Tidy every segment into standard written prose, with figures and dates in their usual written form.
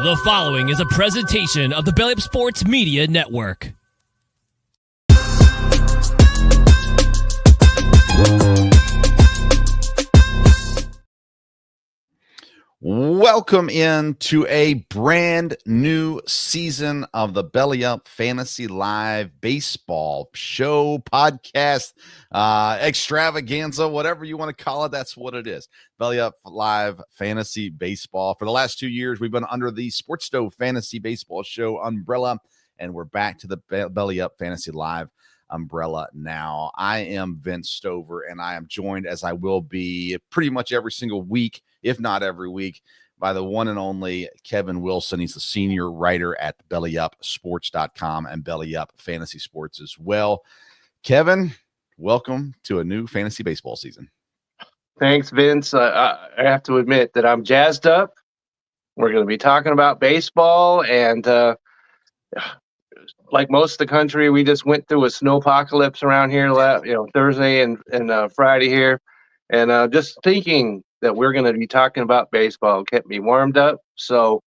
The following is a presentation of the Belly Up Sports Media Network. Welcome into a brand new season of the Belly Up Fantasy Live Baseball Show, podcast, extravaganza, whatever you want to call it. That's what it is. Belly Up Live Fantasy Baseball. For the last 2 years, we've been under the Sports Stove Fantasy Baseball Show umbrella, and we're back to the Belly Up Fantasy Live umbrella now. I am Vince Stover, and I am joined, as I will be pretty much every single week, if not every week, by the one and only Kevin Wilson. He's the senior writer at bellyupsports.com and Belly Up Fantasy Sports as well. Kevin, welcome to a new fantasy baseball season. Thanks, Vince. I have to admit that I'm jazzed up. We're going to be talking about baseball, and like most of the country, we just went through a snowpocalypse around here, Thursday and Friday here, and just thinking that we're going to be talking about baseball kept me warmed up. So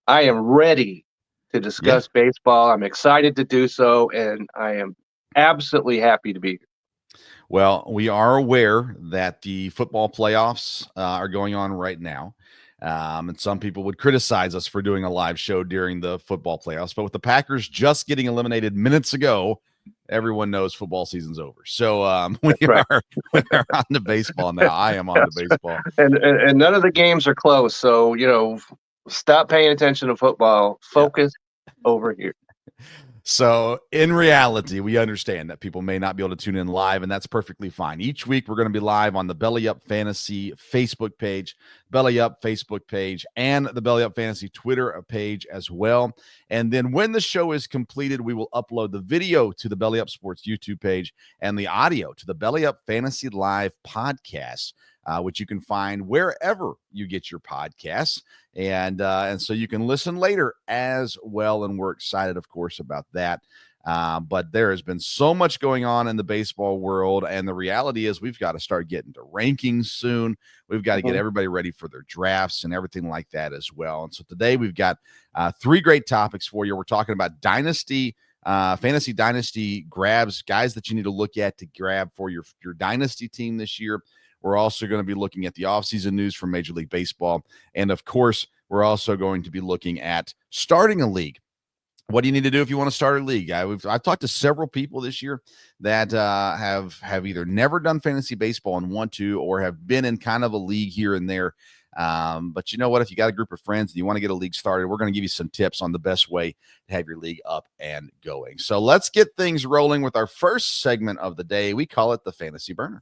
I am ready to discuss baseball. I'm excited to do so, and I am absolutely happy to be here. Well, we are aware that the football playoffs are going on right now. And some people would criticize us for doing a live show during the football playoffs. But with the Packers just getting eliminated minutes ago, everyone knows football season's over. So we are on to baseball now. I am on to baseball. And none of the games are close. So, stop paying attention to football. Focus over here. So in reality, we understand that people may not be able to tune in live, and that's perfectly fine. Each week, we're going to be live on the Belly Up Fantasy Facebook page, Belly Up Facebook page, and the Belly Up Fantasy Twitter page as well. And then when the show is completed, we will upload the video to the Belly Up Sports YouTube page and the audio to the Belly Up Fantasy Live podcast, which you can find wherever you get your podcasts. And so you can listen later as well. And we're excited, of course, about that. But there has been so much going on in the baseball world. And the reality is we've got to start getting to rankings soon. We've got to get everybody ready for their drafts and everything like that as well. And so today we've got 3 great topics for you. We're talking about Dynasty, fantasy Dynasty grabs, guys that you need to look at to grab for your Dynasty team this year. We're also going to be looking at the offseason news from Major League Baseball. And, of course, we're also going to be looking at starting a league. What do you need to do if you want to start a league? I've talked to several people this year that have either never done fantasy baseball and want to, or have been in kind of a league here and there. But you know what? If you got a group of friends and you want to get a league started, we're going to give you some tips on the best way to have your league up and going. So let's get things rolling with our first segment of the day. We call it the Fantasy Burner.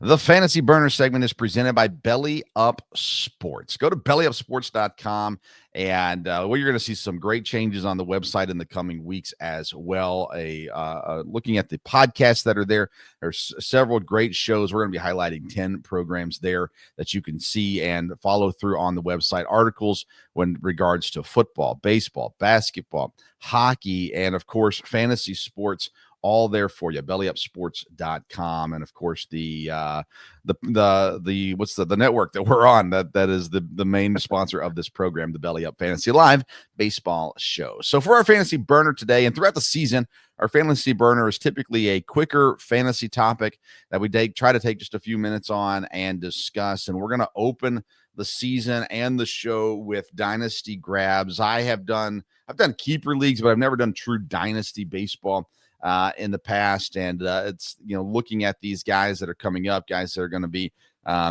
The Fantasy Burner segment is presented by Belly Up Sports. Go to bellyupsports.com, and you're going to see some great changes on the website in the coming weeks as well. Looking at the podcasts that are there, there's several great shows. We're going to be highlighting 10 programs there that you can see and follow through on the website. Articles when regards to football, baseball, basketball, hockey, and, of course, fantasy sports. All there for you, bellyupsports.com. And of course, the network that we're on, that is the main sponsor of this program, the Belly Up Fantasy Live Baseball Show. So for our Fantasy Burner today and throughout the season, our Fantasy Burner is typically a quicker fantasy topic that we try to take just a few minutes on and discuss. And we're going to open the season and the show with Dynasty grabs. I've done keeper leagues, but I've never done true Dynasty baseball in the past. And it's, looking at these guys that are coming up, guys that are going to be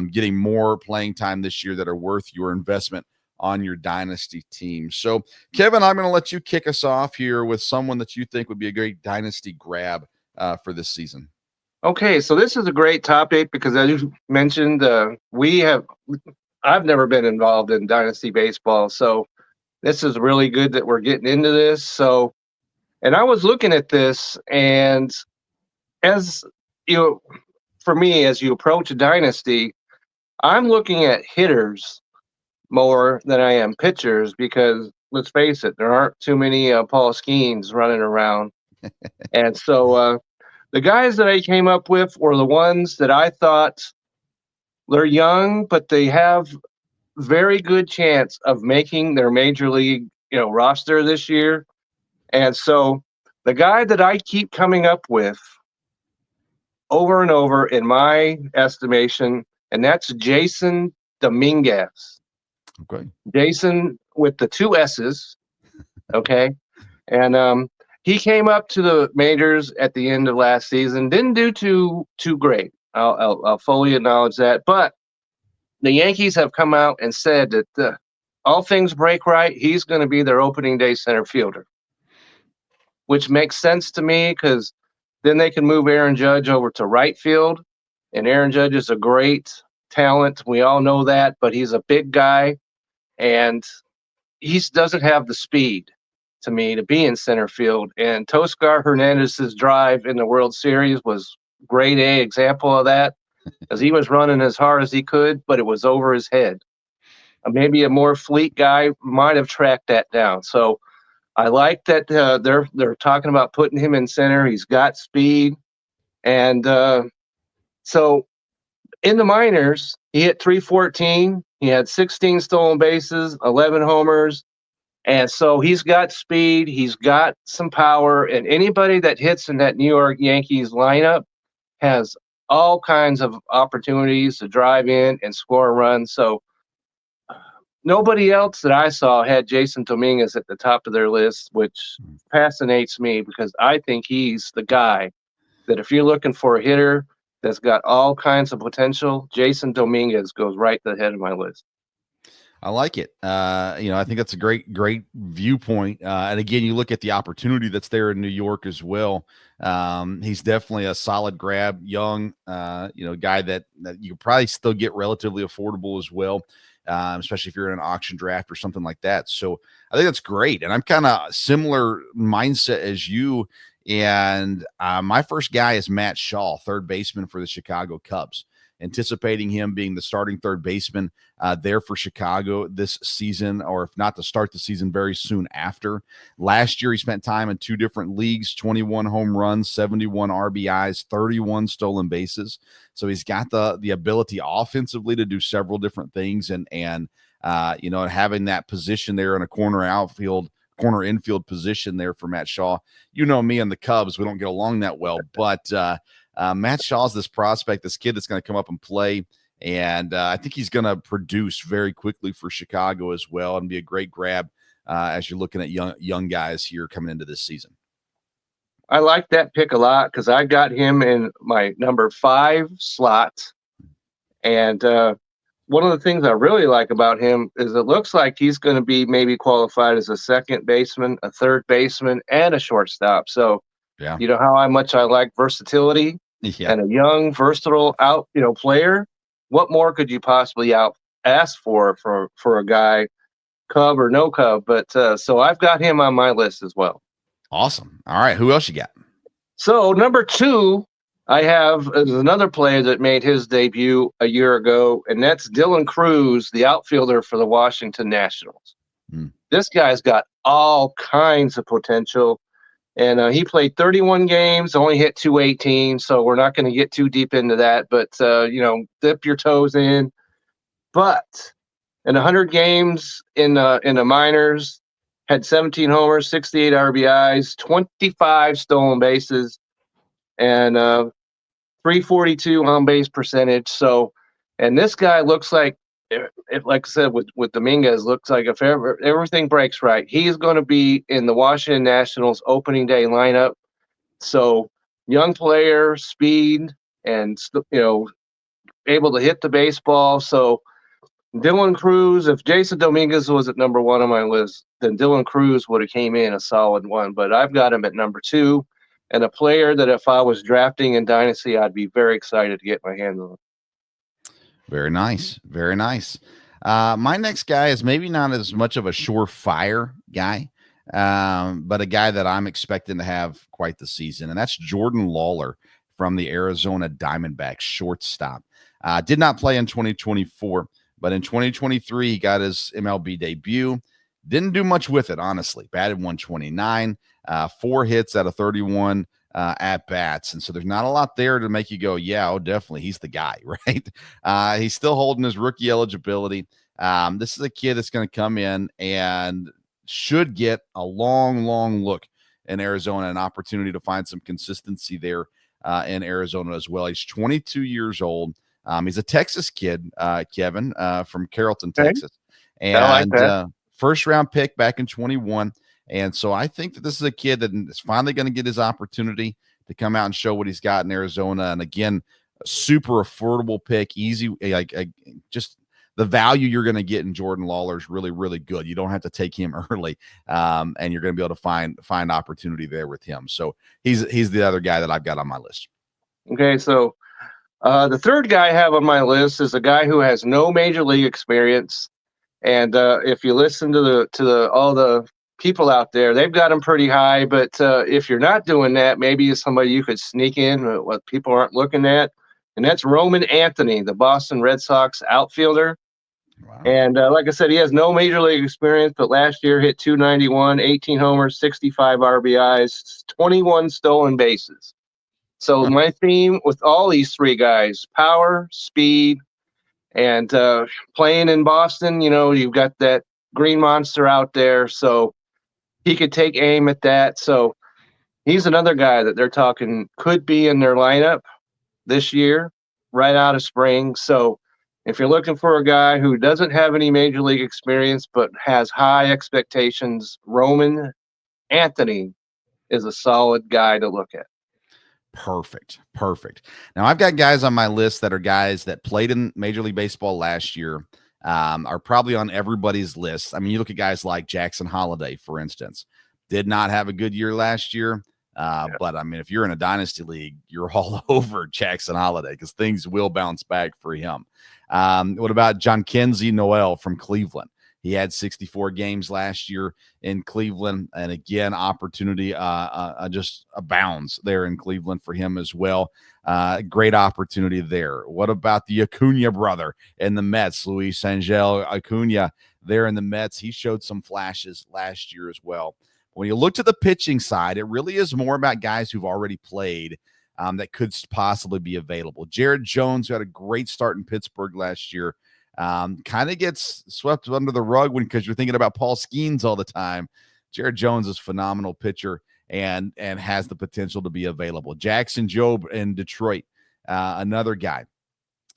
getting more playing time this year that are worth your investment on your Dynasty team. So, Kevin, I'm going to let you kick us off here with someone that you think would be a great Dynasty grab for this season. Okay, so this is a great topic because, as you mentioned, I've never been involved in Dynasty baseball, so this is really good that we're getting into this. So, and I was looking at this, and as for me, as you approach a Dynasty, I'm looking at hitters more than I am pitchers because, let's face it, there aren't too many Paul Skeens running around. And so the guys that I came up with were the ones that I thought they're young, but they have very good chance of making their major league, roster this year. And so the guy that I keep coming up with over and over in my estimation, and that's Jason Dominguez. Okay. Jason with the two S's. Okay. And he came up to the majors at the end of last season. Didn't do too great. I'll fully acknowledge that. But the Yankees have come out and said that all things break right, he's going to be their opening day center fielder, which makes sense to me because then they can move Aaron Judge over to right field. And Aaron Judge is a great talent. We all know that, but he's a big guy, and he doesn't have the speed to me to be in center field. And Toscar Hernandez's drive in the World Series was grade A example of that, because he was running as hard as he could, but it was over his head. Maybe a more fleet guy might have tracked that down. So I like that they're talking about putting him in center. He's got speed, and so in the minors, he hit 314. He had 16 stolen bases, 11 homers. And so he's got speed, he's got some power, and anybody that hits in that New York Yankees lineup has all kinds of opportunities to drive in and score a run. So nobody else that I saw had Jason Dominguez at the top of their list, which fascinates me because I think he's the guy that if you're looking for a hitter that's got all kinds of potential, Jason Dominguez goes right to the head of my list. I like it. I think that's a great viewpoint. And again, you look at the opportunity that's there in New York as well. He's definitely a solid grab, young, guy that you can probably still get relatively affordable as well. Especially if you're in an auction draft or something like that. So I think that's great. And I'm kind of similar mindset as you. And my first guy is Matt Shaw, third baseman for the Chicago Cubs. Anticipating him being the starting third baseman there for Chicago this season, or if not to start the season very soon after. Last year, he spent time in two different leagues, 21 home runs, 71 RBIs, 31 stolen bases. So he's got the ability offensively to do several different things, and having that position there in a corner infield position there for Matt Shaw. You know me and the Cubs, we don't get along that well, but Matt Shaw's this prospect, this kid that's going to come up and play, and I think he's going to produce very quickly for Chicago as well and be a great grab as you're looking at young guys here coming into this season. I like that pick a lot because I got him in my number 5 slot. And one of the things I really like about him is it looks like he's going to be maybe qualified as a second baseman, a third baseman, and a shortstop. So, yeah, you know how much I like versatility and a young, versatile player. What more could you possibly ask for a guy, Cub or no Cub? But so I've got him on my list as well. Awesome. All right, who else you got? So number 2, I have is another player that made his debut a year ago, and that's Dylan Cruz, the outfielder for the Washington Nationals. This guy's got all kinds of potential, and he played 31 games, only hit 218, so we're not going to get too deep into that, but, dip your toes in. But in 100 games in the minors, had 17 homers, 68 RBIs, 25 stolen bases, and 342 on base percentage. So, and this guy looks like, like I said, with Dominguez, looks like if everything breaks right, he's going to be in the Washington Nationals opening day lineup. So, young player, speed, and able to hit the baseball. So, Dylan Cruz, if Jason Dominguez was at number 1 on my list, then Dylan Cruz would have came in a solid 1. But I've got him at number 2, and a player that if I was drafting in Dynasty, I'd be very excited to get my hands on. Very nice. Very nice. My next guy is maybe not as much of a surefire guy, but a guy that I'm expecting to have quite the season, and that's Jordan Lawler from the Arizona Diamondbacks, shortstop. Did not play in 2024. But in 2023, he got his MLB debut. Didn't do much with it, honestly. Batted 129, 4 hits out of 31 at bats. And so there's not a lot there to make you go, yeah, oh, definitely he's the guy, right? He's still holding his rookie eligibility. This is a kid that's going to come in and should get a long look in Arizona, an opportunity to find some consistency there in Arizona as well. He's 22 years old. He's a Texas kid, Kevin, from Carrollton, Texas. And I like that. First round pick back in 21. And so I think that this is a kid that is finally going to get his opportunity to come out and show what he's got in Arizona. And again, a super affordable pick, easy, just the value you're going to get in Jordan Lawler is really, really good. You don't have to take him early, and you're going to be able to find opportunity there with him. So he's the other guy that I've got on my list. Okay, so the third guy I have on my list is a guy who has no major league experience, and if you listen to all the people out there, they've got him pretty high. But if you're not doing that, maybe it's somebody you could sneak in what people aren't looking at, and that's Roman Anthony, the Boston Red Sox outfielder. Wow. And like I said, he has no major league experience, but last year hit 291, 18 homers, 65 RBIs, 21 stolen bases. So my theme with all these three guys, power, speed, and playing in Boston, you've got that green monster out there, so he could take aim at that. So he's another guy that they're talking could be in their lineup this year, right out of spring. So if you're looking for a guy who doesn't have any major league experience but has high expectations, Roman Anthony is a solid guy to look at. Perfect. Now I've got guys on my list that are guys that played in Major League Baseball last year, are probably on everybody's list. I mean, you look at guys like Jackson Holliday, for instance, did not have a good year last year. But I mean, if you're in a dynasty league, you're all over Jackson Holliday because things will bounce back for him. What about Jhonkensy Noel from Cleveland? He had 64 games last year in Cleveland. And again, opportunity just abounds there in Cleveland for him as well. Great opportunity there. What about the Acuna brother in the Mets, Luis Angel Acuna there in the Mets? He showed some flashes last year as well. When you look to the pitching side, it really is more about guys who've already played that could possibly be available. Jared Jones, who had a great start in Pittsburgh last year, kind of gets swept under the rug because you're thinking about Paul Skeens all the time. Jared Jones is a phenomenal pitcher and has the potential to be available. Jackson Jobe in Detroit, another guy.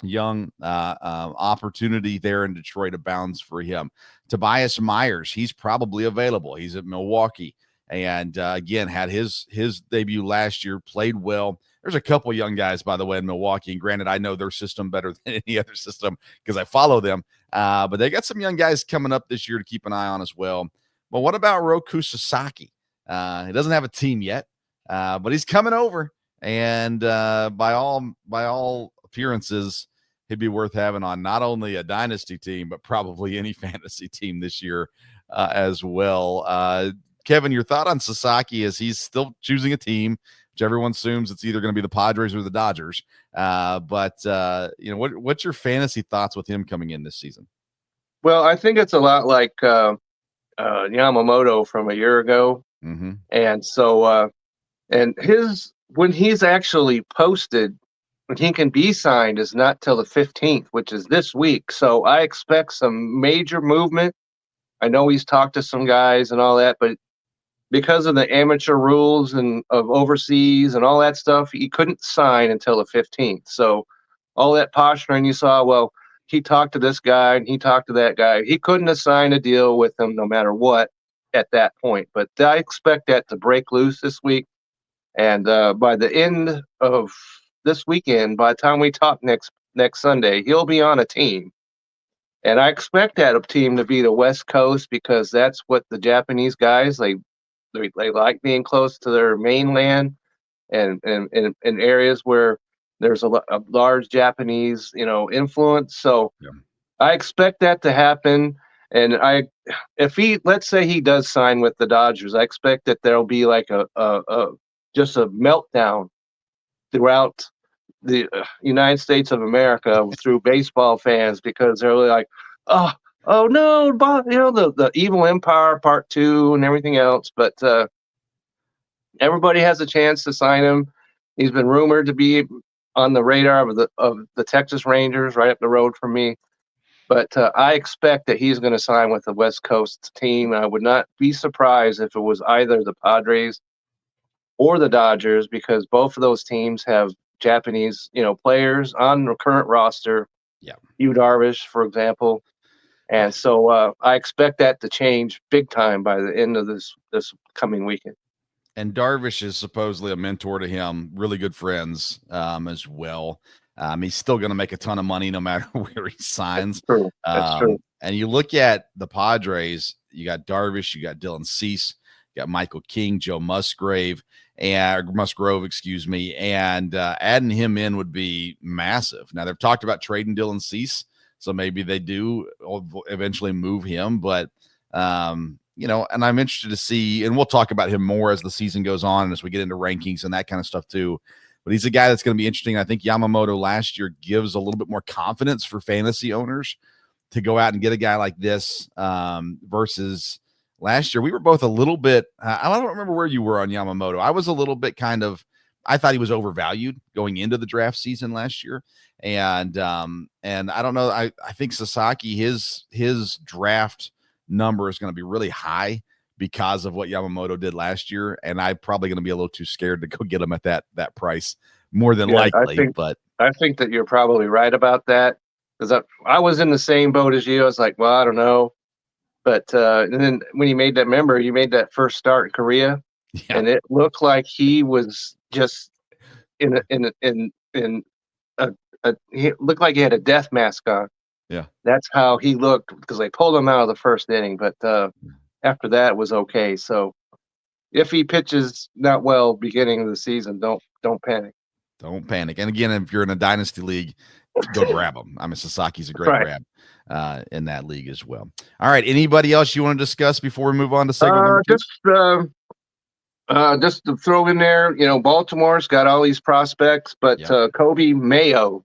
Young opportunity there in Detroit abounds for him. Tobias Myers, he's probably available. He's at Milwaukee and again had his debut last year, played well. There's a couple young guys, by the way, in Milwaukee, and granted, I know their system better than any other system because I follow them, but they got some young guys coming up this year to keep an eye on as well. But what about Roku Sasaki? He doesn't have a team yet, but he's coming over, and by all appearances, he'd be worth having on not only a dynasty team, but probably any fantasy team this year as well. Kevin, your thought on Sasaki is he's still choosing a team, which everyone assumes it's either going to be the Padres or the Dodgers. But what's your fantasy thoughts with him coming in this season? Well, I think it's a lot like Yamamoto from a year ago. Mm-hmm. And so when he's actually posted, when he can be signed is not till the 15th, which is this week. So I expect some major movement. I know he's talked to some guys and all that, but because of the amateur rules and of overseas and all that stuff, he couldn't sign until the 15th. So all that posturing you saw, well, he talked to this guy and he talked to that guy. He couldn't have signed a deal with him no matter what at that point. But I expect that to break loose this week. And by the end of this weekend, by the time we talk next Sunday, he'll be on a team. And I expect that team to be the West Coast because that's what the Japanese guys, they like being close to their mainland and in areas where there's a large Japanese, influence. So yeah. I expect that to happen. And let's say he does sign with the Dodgers, I expect that there'll be like just a meltdown throughout the United States of America through baseball fans because they're really like, oh no, the Evil Empire Part 2 and everything else. But everybody has a chance to sign him. He's been rumored to be on the radar of the Texas Rangers right up the road from me. But I expect that he's going to sign with the West Coast team. I would not be surprised if it was either the Padres or the Dodgers, because both of those teams have Japanese, players on the current roster. Yeah. Yu Darvish, for example. And so I expect that to change big time by the end of this coming weekend. And Darvish is supposedly a mentor to him, really good friends as well. He's still going to make a ton of money no matter where he signs. That's true. And you look at the Padres, you got Darvish, you got Dylan Cease, you got Michael King, Joe Musgrove, and adding him in would be massive. Now, they've talked about trading Dylan Cease, so maybe they do eventually move him, but and I'm interested to see, and we'll talk about him more as the season goes on and as we get into rankings and that kind of stuff too. But he's a guy that's going to be interesting. I think Yamamoto last year gives a little bit more confidence for fantasy owners to go out and get a guy like this versus last year. We were both a little bit, I don't remember where you were on Yamamoto. I was a little bit I thought he was overvalued going into the draft season last year. And I don't know. I think Sasaki, his draft number is going to be really high because of what Yamamoto did last year. And I'm probably going to be a little too scared to go get him at that price more than likely. I think that you're probably right about that, because I was in the same boat as you. I was like, well, I don't know. But and then when he made that first start in Korea, and it looked like he was just he looked like he had a death mask on. Yeah, that's how he looked, because they pulled him out of the first inning. But after that, it was okay. So if he pitches not well beginning of the season, don't panic. Don't panic. And again, if you're in a dynasty league, go grab him. I mean, Sasaki's a great grab in that league as well. All right. Anybody else you want to discuss before we move on to segment number two? Just to throw in there, Baltimore's got all these prospects, but Kobe Mayo.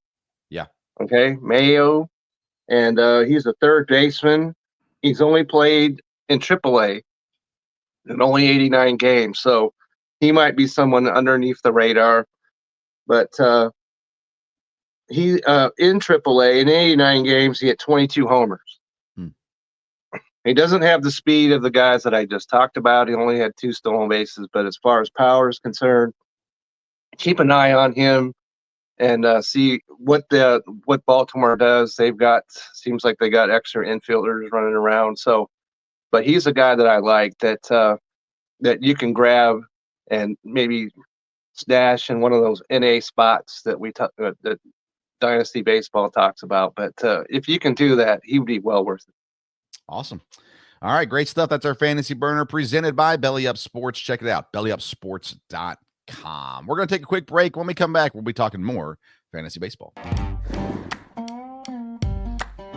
Yeah. Okay. Mayo. And he's a third baseman. He's only played in AAA in only 89 games. So he might be someone underneath the radar. But he in AAA in 89 games, he had 22 homers. He doesn't have the speed of the guys that I just talked about. He only had 2 stolen bases. But as far as power is concerned, keep an eye on him and see what Baltimore does. Seems like they got extra infielders running around. So, but he's a guy that I like that you can grab and maybe stash in one of those NA spots that that Dynasty Baseball talks about. But if you can do that, he would be well worth it. Awesome. All right, great stuff. That's our Fantasy Burner presented by Belly Up Sports. Check it out, bellyupsports.com. We're going to take a quick break. When we come back, we'll be talking more fantasy baseball.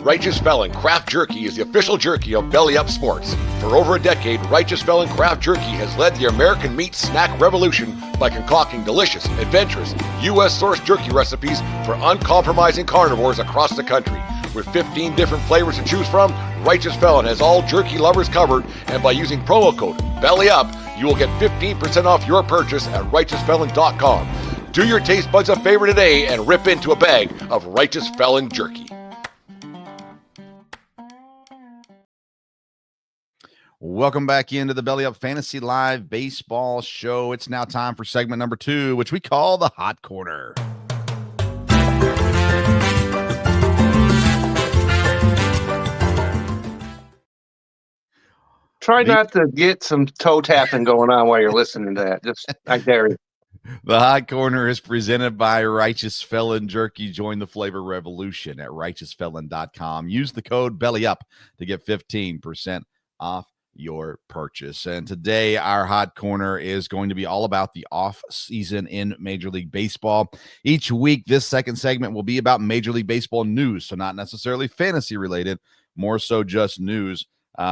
Righteous Felon Craft Jerky is the official jerky of Belly Up Sports. For over a decade, Righteous Felon Craft Jerky has led the American meat snack revolution by concocting delicious, adventurous, U.S.-sourced jerky recipes for uncompromising carnivores across the country. With 15 different flavors to choose from, Righteous Felon has all jerky lovers covered, and by using promo code BELLYUP, you will get 15% off your purchase at righteousfelon.com. Do your taste buds a favor today and rip into a bag of Righteous Felon jerky. Welcome back into the Belly Up Fantasy Live Baseball Show. It's now time for segment number 2, which we call the Hot Corner. Try not to get some toe tapping going on while you're listening to that. Just, I dare you. The Hot Corner is presented by Righteous Felon Jerky. Join the flavor revolution at righteousfelon.com. Use the code BELLYUP to get 15% off your purchase. And today our Hot Corner is going to be all about the off season in Major League Baseball. Each week, this second segment will be about Major League Baseball news. So not necessarily fantasy related, more so just news.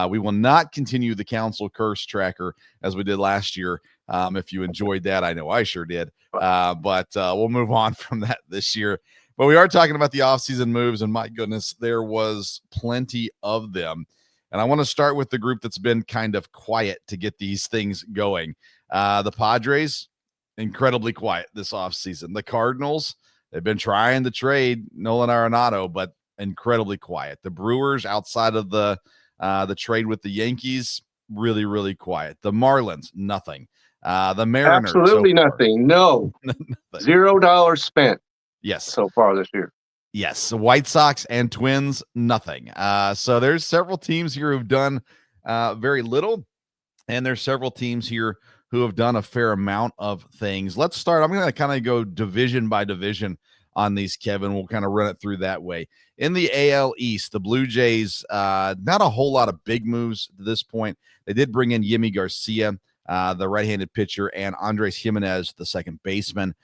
We will not continue the Council Curse Tracker as we did last year. If you enjoyed that, I know I sure did. But we'll move on from that this year. But we are talking about the offseason moves, and my goodness, there was plenty of them. And I want to start with the group that's been kind of quiet to get these things going. The Padres, incredibly quiet this offseason. The Cardinals, they've been trying to trade Nolan Arenado, but incredibly quiet. The Brewers, outside of the trade with the Yankees, really, really quiet. The Marlins, nothing. The Mariners, Absolutely nothing. No. Nothing. $0 spent. Yes. So far this year. Yes. The White Sox and Twins, nothing. So there's several teams here who've done very little, and there's several teams here who have done a fair amount of things. Let's start. I'm going to kind of go division by division on these, Kevin. We'll kind of run it through that way. In the AL East, the Blue Jays, not a whole lot of big moves to this point. They did bring in Yimi Garcia, the right-handed pitcher, and Andres Jimenez, the second baseman,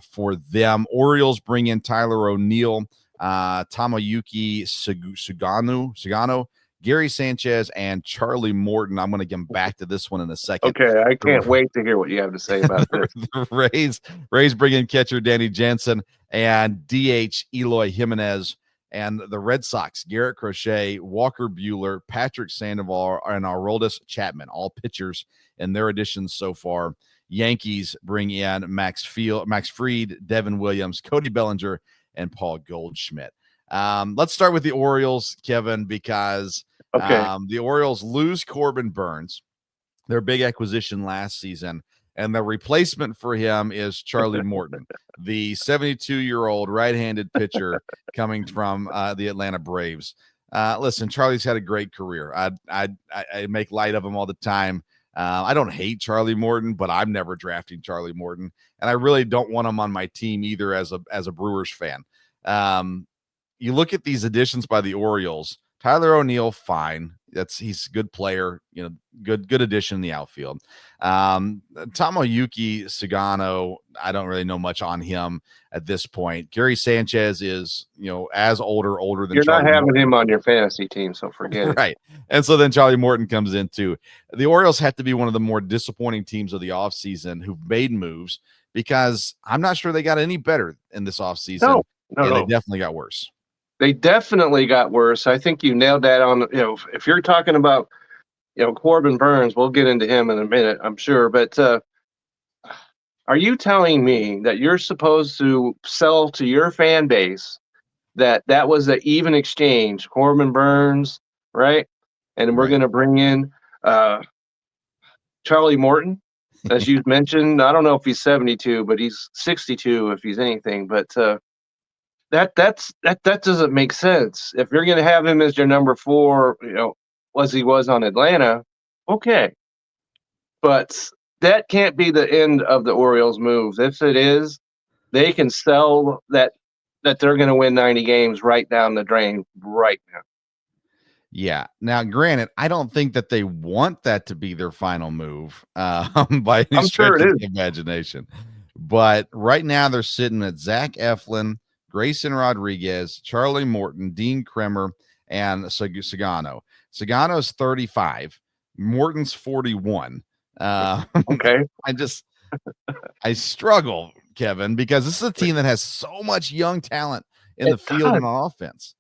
for them. Orioles bring in Tyler O'Neill, Tomoyuki Sugano, Gary Sanchez, and Charlie Morton. I'm going to get back to this one in a second. Okay, I can't wait to hear what you have to say about this. The Rays bring in catcher Danny Jansen and DH Eloy Jimenez. And the Red Sox, Garrett Crochet, Walker Buehler, Patrick Sandoval, and Aroldis Chapman, all pitchers in their additions so far. Yankees bring in Max Fried, Devin Williams, Cody Bellinger, and Paul Goldschmidt. Let's start with the Orioles, Kevin, because the Orioles lose Corbin Burns, their big acquisition last season, and the replacement for him is Charlie Morton, the 72-year-old right-handed pitcher coming from the Atlanta Braves. Listen, Charlie's had a great career. I make light of him all the time. I don't hate Charlie Morton, but I'm never drafting Charlie Morton, and I really don't want him on my team either as a Brewers fan. You look at these additions by the Orioles. Tyler O'Neill, fine. He's a good player, good addition in the outfield. Tomoyuki Sugano, I don't really know much on him at this point. Gary Sanchez is, as older than you're Charlie not having Morton. him on your fantasy team, so forget it. Right. And so then Charlie Morton comes in too. The Orioles have to be one of the more disappointing teams of the offseason who've made moves, because I'm not sure they got any better in this offseason. No. They definitely got worse. They definitely got worse. I think you nailed that on. If you're talking about, Corbin Burns, we'll get into him in a minute, I'm sure. But are you telling me that you're supposed to sell to your fan base that was an even exchange, Corbin Burns, right? And we're going to bring in Charlie Morton, as you mentioned. I don't know if he's 72, but he's 62 if he's anything. But that doesn't make sense. If you're going to have him as your number 4, as he was on Atlanta, okay. But that can't be the end of the Orioles' moves. If it is, they can sell that they're going to win 90 games right down the drain right now. Yeah. Now, granted, I don't think that they want that to be their final move by any stretch of the imagination. But right now they're sitting at Zach Eflin, Grayson Rodriguez, Charlie Morton, Dean Kremer, and Sugano. Sugano's 35. Morton's 41. Okay. I struggle, Kevin, because this is a team that has so much young talent in the field and on offense.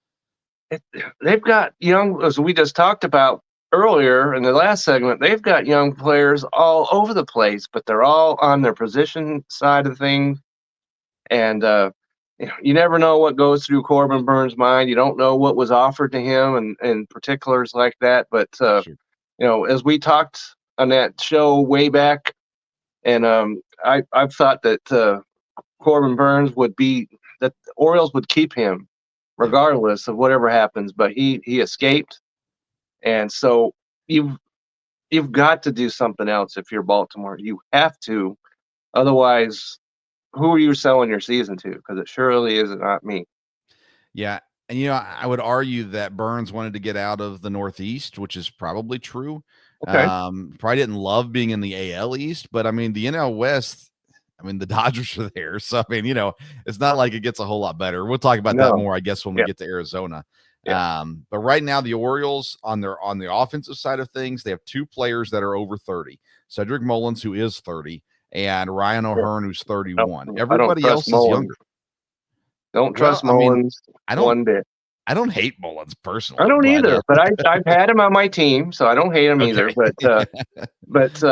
They've got young, as we just talked about earlier in the last segment, they've got young players all over the place, but they're all on their position side of things. And, you never know what goes through Corbin Burns' mind. You don't know what was offered to him and particulars like that. But, sure. As we talked on that show way back, and I've thought that Corbin Burns that the Orioles would keep him regardless of whatever happens, but he escaped. And so you've got to do something else if you're Baltimore. You have to. Otherwise, who are you selling your season to? Because it surely is not me. Yeah. And, I would argue that Burns wanted to get out of the Northeast, which is probably true. Okay. Probably didn't love being in the AL East, but the NL West, the Dodgers are there. So, it's not like it gets a whole lot better. We'll talk about that more, I guess, when we get to Arizona. Yeah. But right now the Orioles on the offensive side of things, they have 2 players that are over 30. Cedric Mullins, who is 30, and Ryan O'Hearn, who's 31. Everybody else is younger. Don't trust Mullins one bit. I don't hate Mullins personally. I don't either, but I've had him on my team, so I don't hate him Okay. either. But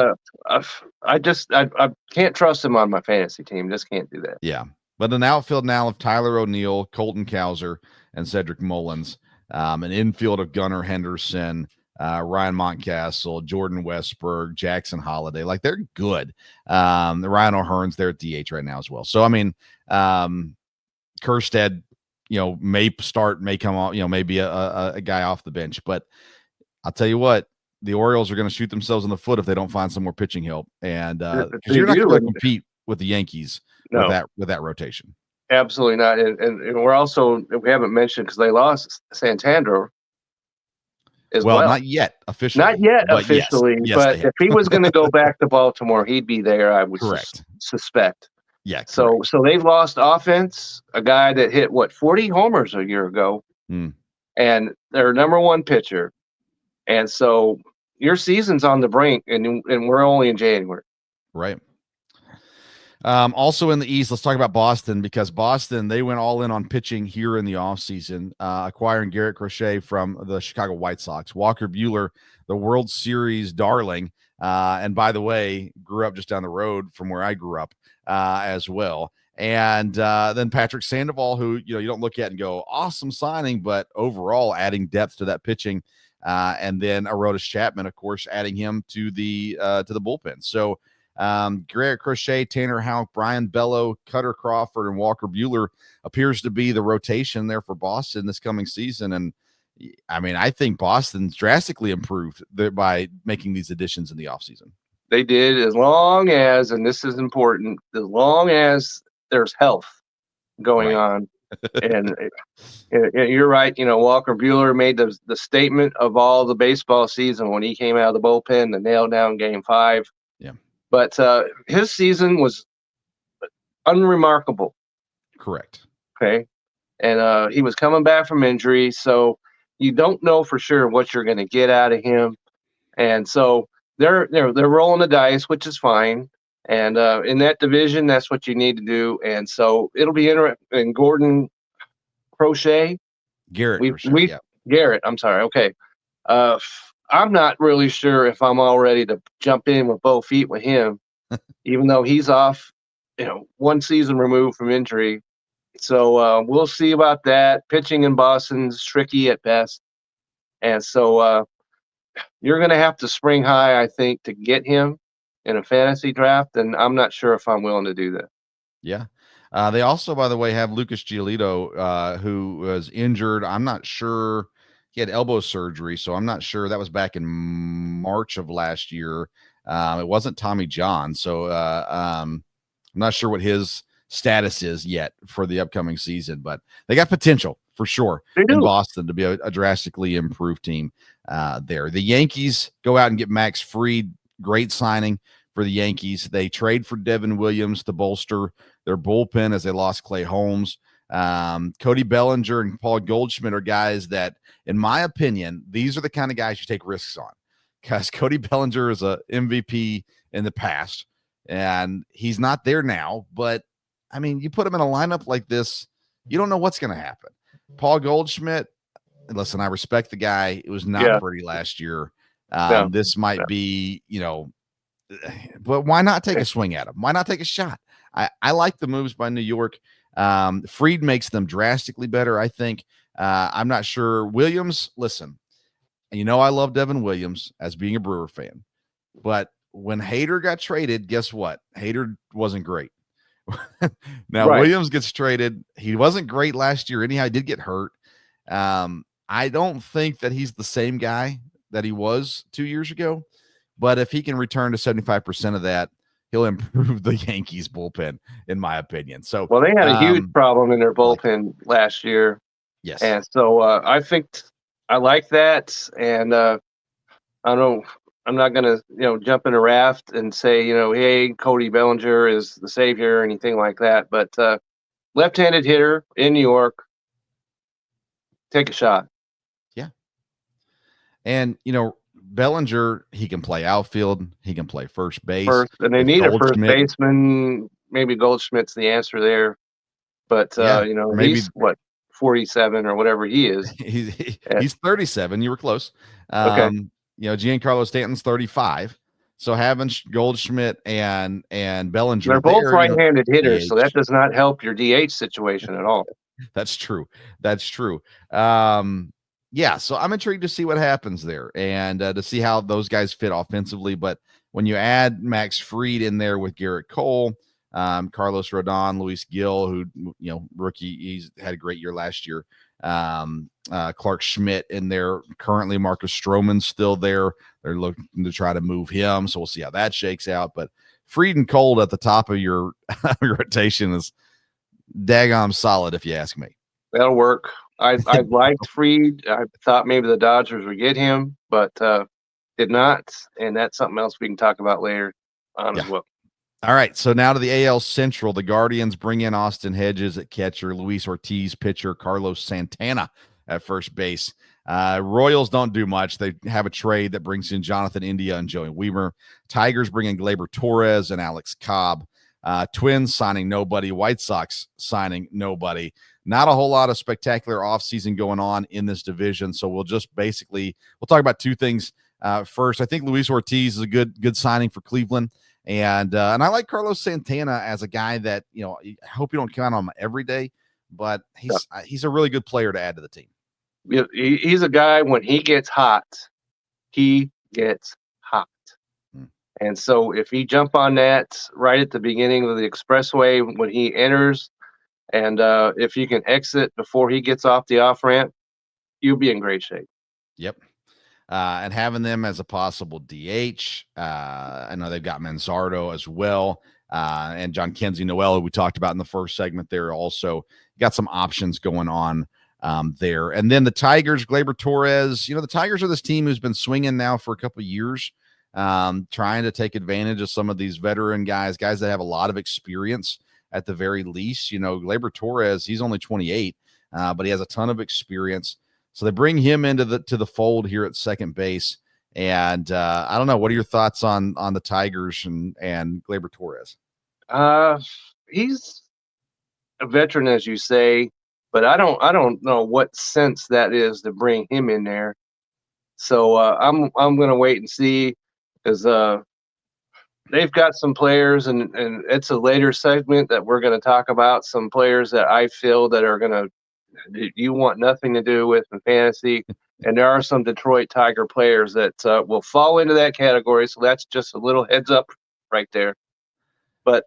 I can't trust him on my fantasy team. Just can't do that. Yeah. But an outfield now of Tyler O'Neill, Colton Cowser, and Cedric Mullins. An infield of Gunnar Henderson, Ryan Montcastle, Jordan Westberg, Jackson Holiday. Like, they're good. The Ryan O'Hearn's there at DH right now as well. So, I mean, Kerstead, may start, may come off, maybe a guy off the bench. But I'll tell you what, the Orioles are going to shoot themselves in the foot if they don't find some more pitching help. And because you're not going to compete with the Yankees with that rotation. Absolutely not. And we're also, we haven't mentioned, because they lost Santander as well. Not yet officially. Not yet officially, yes, but if he was going to go back to Baltimore, he'd be there, I would suspect. Yeah. So they've lost offense, a guy that hit 40 homers a year ago, and their number one pitcher. And so your season's on the brink, and we're only in January. Right. Also in the East, let's talk about Boston, because Boston, they went all in on pitching here in the offseason, acquiring Garrett Crochet from the Chicago White Sox, Walker Buehler, the World Series darling, and by the way, grew up just down the road from where I grew up as well. And then Patrick Sandoval, who you don't look at and go, awesome signing, but overall adding depth to that pitching. And then Aroldis Chapman, of course, adding him to the bullpen. So Garrett Crochet, Tanner Houck, Brian Bello, Cutter Crawford, and Walker Buehler appears to be the rotation there for Boston this coming season. And I mean, I think Boston's drastically improved by making these additions in the offseason. They did, as long as, and this is important, as long as there's health going on. And you're right. Walker Buehler made the statement of all the baseball season when he came out of the bullpen to nail down Game 5. Yeah. But his season was unremarkable. Correct. Okay. And he was coming back from injury, so you don't know for sure what you're going to get out of him. And so they're rolling the dice, which is fine. And in that division, that's what you need to do. And so it'll be interesting. And Garrett Crochet. Garrett, I'm sorry. Okay. I'm not really sure if I'm all ready to jump in with both feet with him, even though he's off, one season removed from injury. So we'll see about that. Pitching in Boston's tricky at best. And so you're going to have to spring high, I think, to get him in a fantasy draft. And I'm not sure if I'm willing to do that. Yeah. They also, by the way, have Lucas Giolito, who was injured. I'm not sure. He had elbow surgery, so I'm not sure. That was back in March of last year. It wasn't Tommy John, so I'm not sure what his status is yet for the upcoming season. But they got potential for sure in Boston to be a drastically improved team there. The Yankees go out and get Max Fried. Great signing for the Yankees. They trade for Devin Williams to bolster their bullpen as they lost Clay Holmes. Cody Bellinger and Paul Goldschmidt are guys that, in my opinion, these are the kind of guys you take risks on, because Cody Bellinger is a MVP in the past and he's not there now. But I mean, you put him in a lineup like this, you don't know what's going to happen. Paul Goldschmidt, listen, I respect the guy. It was not pretty last year. This might be, but why not take a swing at him? Why not take a shot? I like the moves by New York. Fried makes them drastically better, I think. I'm not sure. Williams, listen, I love Devin Williams as being a Brewer fan, but when Hader got traded, guess what? Hader wasn't great. Now Williams gets traded. He wasn't great last year. Anyhow, he did get hurt. I don't think that he's the same guy that he was 2 years ago, but if he can return to 75% of that, he'll improve the Yankees bullpen, in my opinion. So, well, they had a huge problem in their bullpen last year. Yes. And so I think I like that. And I don't, I'm not going to, jump in a raft and say, hey, Cody Bellinger is the savior or anything like that. But left-handed hitter in New York, take a shot. Yeah. And, Bellinger, he can play outfield. He can play first base. And they need a first baseman. Maybe Goldschmidt's the answer there. But, maybe, he's 47 or whatever he is. He's 37. You were close. Okay. Giancarlo Stanton's 35. So having Goldschmidt and Bellinger, They're both there, right-handed hitters, so DH. that does not help your DH situation at all. That's true. Yeah, so I'm intrigued to see what happens there and to see how those guys fit offensively. But when you add Max Fried in there with Garrett Cole, Carlos Rodon, Luis Gil, who, rookie, he's had a great year last year. Clark Schmidt in there. Currently, Marcus Stroman's still there. They're looking to try to move him, so we'll see how that shakes out. But Fried and Cole at the top of your rotation is daggone solid, if you ask me. That'll work. I liked Fried. I thought maybe the Dodgers would get him, but did not. And that's something else we can talk about later on as well. All right, so now to the AL Central. The Guardians bring in Austin Hedges at catcher, Luis Ortiz pitcher, Carlos Santana at first base. Royals don't do much. They have a trade that brings in Jonathan India and Joey Weimer. Tigers bring in Gleyber Torres and Alex Cobb. Twins signing nobody. White Sox signing nobody. Not a whole lot of spectacular offseason going on in this division, so we'll talk about two things. First, I think Luis Ortiz is a good signing for Cleveland. And I like Carlos Santana as a guy that, I hope you don't count on him every day, but he's a really good player to add to the team. He's a guy, when he gets hot, he gets hot. And so if you jump on that right at the beginning of the expressway when he enters, and if you can exit before he gets off the off-ramp, you'll be in great shape. Yep. And having them as a possible DH. I know they've got Manzardo as well. And John Kenzie Noel, who we talked about in the first segment there, also got some options going on there. And then the Tigers, Gleyber Torres, the Tigers are this team who's been swinging now for a couple of years, trying to take advantage of some of these veteran guys that have a lot of experience at the very least. Gleyber Torres, he's only 28, but he has a ton of experience. So they bring him into the fold here at second base. And I don't know. What are your thoughts on the Tigers and Gleyber Torres? He's a veteran, as you say, but I don't know what sense that is to bring him in there. So I'm going to wait and see, because they've got some players, and it's a later segment that we're going to talk about some players that I feel that are going to you want nothing to do with in fantasy. And there are some Detroit Tiger players that will fall into that category. So that's just a little heads up right there. But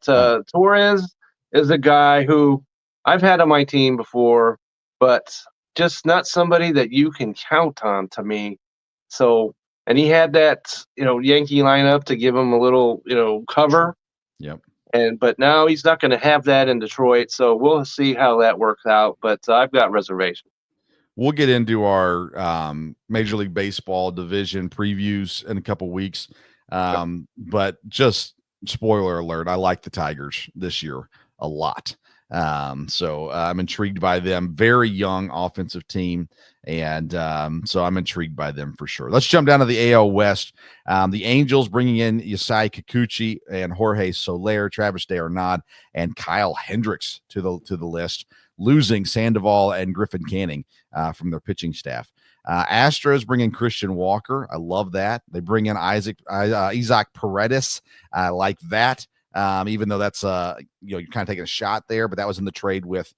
Torres is a guy who I've had on my team before, but just not somebody that you can count on to me. So, and he had that, Yankee lineup to give him a little, cover. Yep. But now he's not going to have that in Detroit, so we'll see how that works out. But I've got reservations. We'll get into our Major League Baseball division previews in a couple weeks. But just spoiler alert, I like the Tigers this year a lot. So I'm intrigued by them. Very young offensive team. And so I'm intrigued by them for sure. Let's jump down to the AL West. The Angels bringing in Yasai Kikuchi and Jorge Soler, Travis d'Arnaud, and Kyle Hendricks to the list, losing Sandoval and Griffin Canning from their pitching staff. Astros bring in Christian Walker. I love that. They bring in Isaac Paredes. I like that. Even though that's you're kind of taking a shot there, but that was in the trade with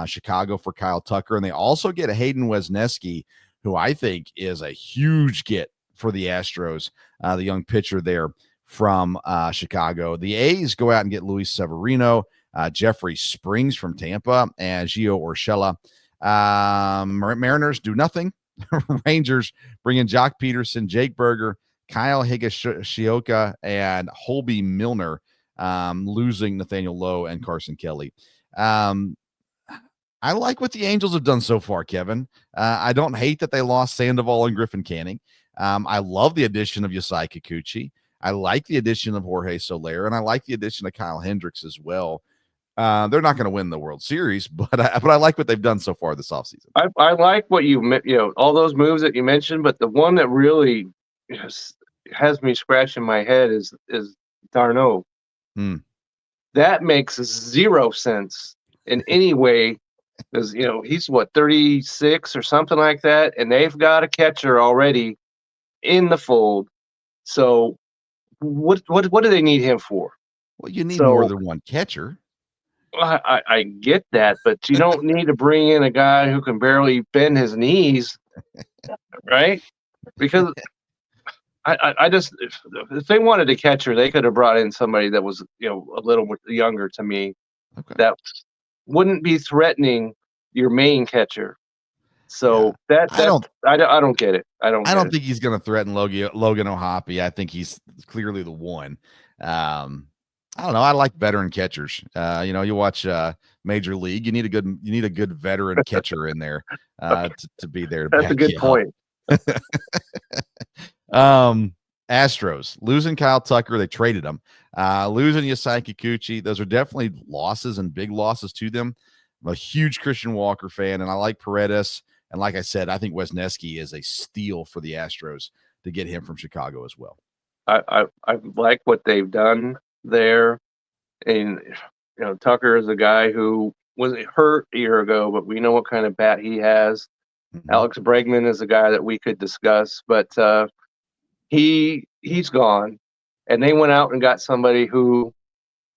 Chicago for Kyle Tucker. And they also get a Hayden Wesneski, who I think is a huge get for the Astros, the young pitcher there from Chicago. The A's go out and get Luis Severino, Jeffrey Springs from Tampa, and Gio Urshela. Mariners do nothing. Rangers bring in Jock Peterson, Jake Berger, Kyle Higashioka, and Holby Milner, losing Nathaniel Lowe and Carson Kelly. I like what the Angels have done so far, Kevin. I don't hate that they lost Sandoval and Griffin Canning. I love the addition of Yasai Kikuchi. I like the addition of Jorge Soler, and I like the addition of Kyle Hendricks as well. They're not going to win the World Series, but I like what they've done so far this offseason. I like what all those moves that you mentioned, but the one that really has me scratching my head is d'Arnaud. That makes zero sense in any way Because, he's 36 or something like that, and they've got a catcher already in the fold. So what do they need him for? Well, you need more So than one catcher. I get that, but you don't need to bring in a guy who can barely bend his knees, right? Because I just if they wanted a catcher, they could have brought in somebody that was a little younger to me. Okay. That wouldn't be threatening your main catcher. So I don't I don't get it. I don't think he's going to threaten Logan O'Hoppe. I think he's clearly the one. I don't know. I like veteran catchers. You watch Major League. You need a good veteran catcher in there to be there. That's a good point. Astros losing Kyle Tucker. They traded him. Losing Yasai Kikuchi. Those are definitely losses and big losses to them. I'm a huge Christian Walker fan, and I like Paredes. And like I said, I think Wesneski is a steal for the Astros to get him from Chicago as well. I like what they've done there. And, Tucker is a guy who was hurt a year ago, but we know what kind of bat he has. Mm-hmm. Alex Bregman is a guy that we could discuss, but he's gone. And they went out and got somebody who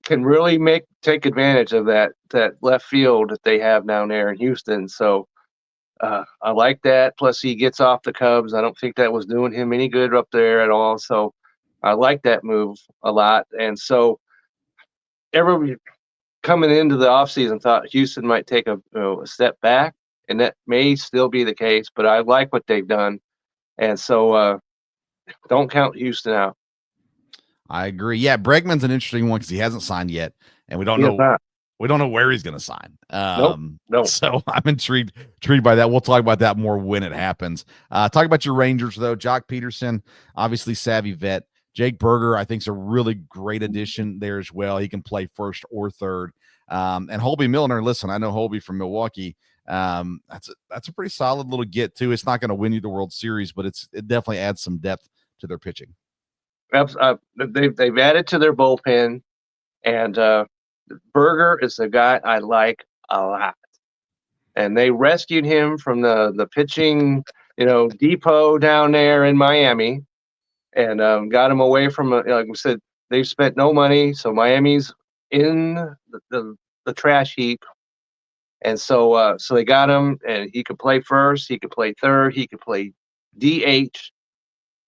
can really take advantage of that left field that they have down there in Houston. So I like that. Plus, he gets off the Cubs. I don't think that was doing him any good up there at all. So I like that move a lot. And so everybody coming into the offseason thought Houston might take a step back, and that may still be the case. But I like what they've done. And so don't count Houston out. I agree. Yeah, Bregman's an interesting one because he hasn't signed yet, and we don't know. We don't know where he's going to sign. Nope. So I'm intrigued by that. We'll talk about that more when it happens. Talk about your Rangers, though. Jock Peterson, obviously savvy vet. Jake Berger, I think, is a really great addition there as well. He can play first or third. And Holby Milner, listen, I know Holby from Milwaukee. That's a pretty solid little get, too. It's not going to win you the World Series, but it definitely adds some depth to their pitching. They've added to their bullpen, and Berger is a guy I like a lot. And they rescued him from the pitching, depot down there in Miami, and got him away from, like we said, they've spent no money, so Miami's in the trash heap. And so they got him, and he could play first, he could play third, he could play DH.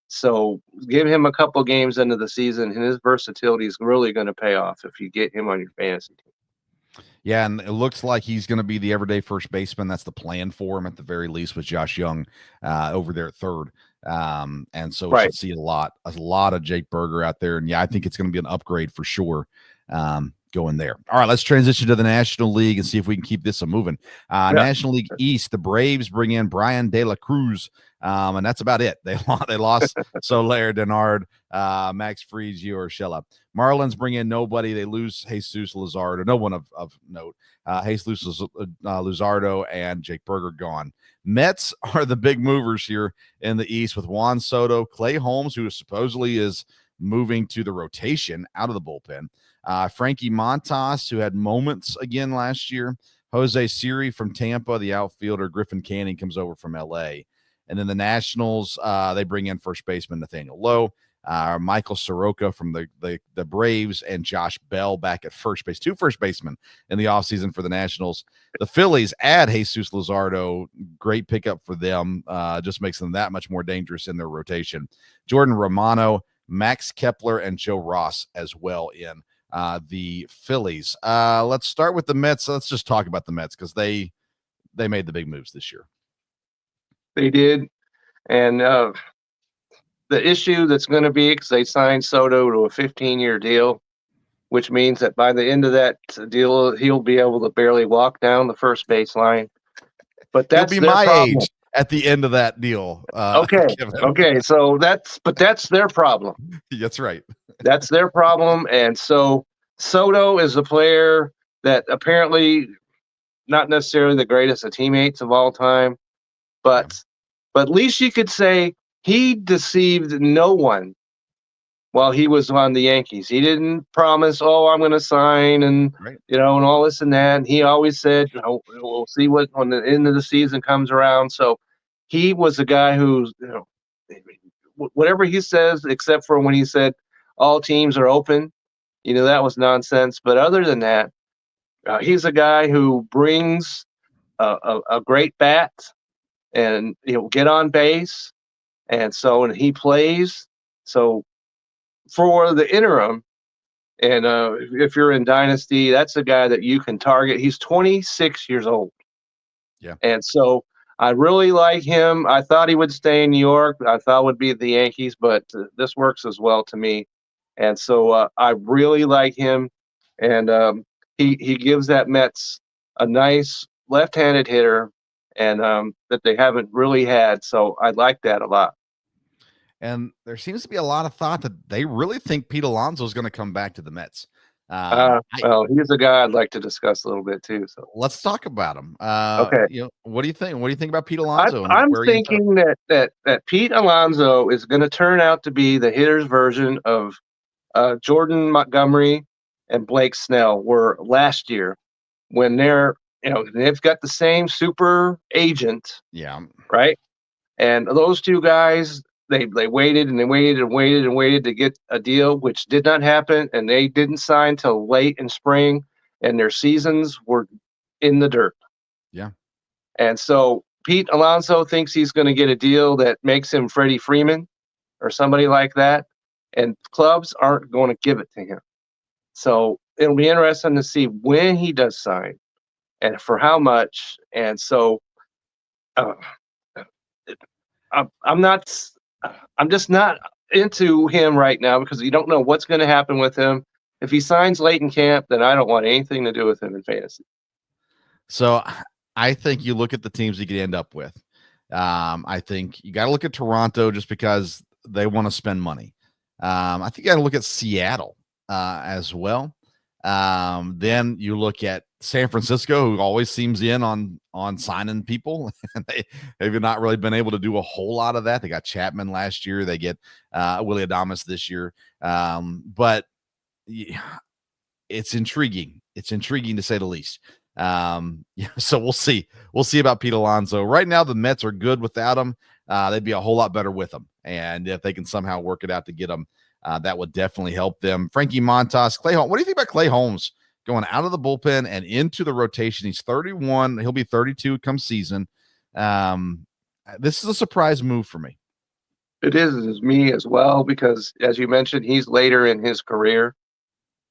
So give him a couple games into the season, and his versatility is really going to pay off if you get him on your fantasy team. Yeah, and it looks like he's going to be the everyday first baseman. That's the plan for him at the very least with Josh Young over there at third. And so we should see a lot of Jake Berger out there. And, yeah, I think it's going to be an upgrade for sure going there. All right, let's transition to the National League and see if we can keep this moving. National League East, the Braves bring in Brian De La Cruz. And that's about it. They lost Soler, Denard, Max Fried, Gio Urshela. Marlins bring in nobody. They lose Jesus Luzardo. No one of note. Jesus Luzardo and Jake Berger gone. Mets are the big movers here in the East with Juan Soto, Clay Holmes, who supposedly is moving to the rotation out of the bullpen. Frankie Montas, who had moments again last year. Jose Siri from Tampa, the outfielder. Griffin Canning comes over from L.A., and then the Nationals, they bring in first baseman Nathaniel Lowe, Michael Soroka from the Braves, and Josh Bell back at first base. 2 first basemen in the offseason for the Nationals. The Phillies add Jesus Luzardo. Great pickup for them. Just makes them that much more dangerous in their rotation. Jordan Romano, Max Kepler, and Joe Ross as well in the Phillies. Let's start with the Mets. Let's just talk about the Mets because they made the big moves this year. They did. And the issue that's going to be, because they signed Soto to a 15-year deal, which means that by the end of that deal, he'll be able to barely walk down the first baseline. But that's he'll be my problem. Age at the end of that deal. Okay. So that's their problem. That's right. That's their problem. And so Soto is a player that apparently not necessarily the greatest of teammates of all time. But at least you could say he deceived no one while he was on the Yankees. He didn't promise, "Oh, I'm going to sign," and Right. and all this and that. And he always said, "We'll see what when the end of the season comes around." So he was a guy who's, whatever he says, except for when he said all teams are open, that was nonsense. But other than that, he's a guy who brings a great bat, and he'll get on base, and he plays. So for the interim, and if you're in Dynasty, that's a guy that you can target. He's 26 years old. Yeah. And so I really like him. I thought he would stay in New York. I thought it would be the Yankees, but this works as well to me. And so I really like him. And he gives that Mets a nice left-handed hitter, and that they haven't really had. So I like that a lot. And there seems to be a lot of thought that they really think Pete Alonso is going to come back to the Mets. Well, he's a guy I'd like to discuss a little bit too. So let's talk about him. Okay. What do you think? What do you think about Pete Alonso? I'm thinking that Pete Alonso is going to turn out to be the hitter's version of Jordan Montgomery and Blake Snell were last year, when they've got the same super agent. Yeah. Right. And those two guys, they waited and they waited and waited and waited to get a deal, which did not happen, and they didn't sign till late in spring, and their seasons were in the dirt. Yeah. And so Pete Alonso thinks he's going to get a deal that makes him Freddie Freeman or somebody like that, and clubs aren't going to give it to him. So it'll be interesting to see when he does sign and for how much. And so I'm just not into him right now, because you don't know what's going to happen with him. If he signs late in camp, then I don't want anything to do with him in fantasy. So I think you look at the teams you could end up with. I think you got to look at Toronto just because they want to spend money. I think you got to look at Seattle as well. Then you look at San Francisco, who always seems in on signing people. They've not really been able to do a whole lot of that. They got Chapman last year. They get Willie Adames this year. But it's intriguing. It's intriguing to say the least. So we'll see. We'll see about Pete Alonso. Right now, the Mets are good without him. They'd be a whole lot better with him. And if they can somehow work it out to get him, that would definitely help them. Frankie Montas, Clay Holmes. What do you think about Clay Holmes going out of the bullpen and into the rotation? He's 31. He'll be 32 come season. This is a surprise move for me. It is me as well, because as you mentioned, he's later in his career,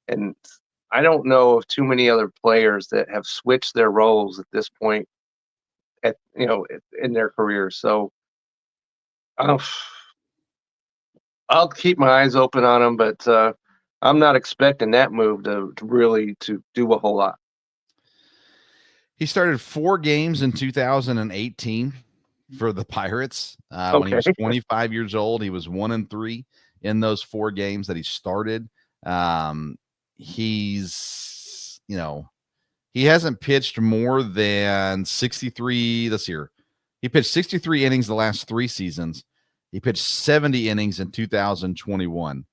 and I don't know of too many other players that have switched their roles at this point in their career. So I'll keep my eyes open on him, but I'm not expecting that move to really do a whole lot. He started 4 games in 2018 for the Pirates. When he was 25 years old, he was 1-3 in those 4 games that he started. He's, he hasn't pitched more than 63 this year. He pitched 63 innings the last 3 seasons. He pitched 70 innings in 2021.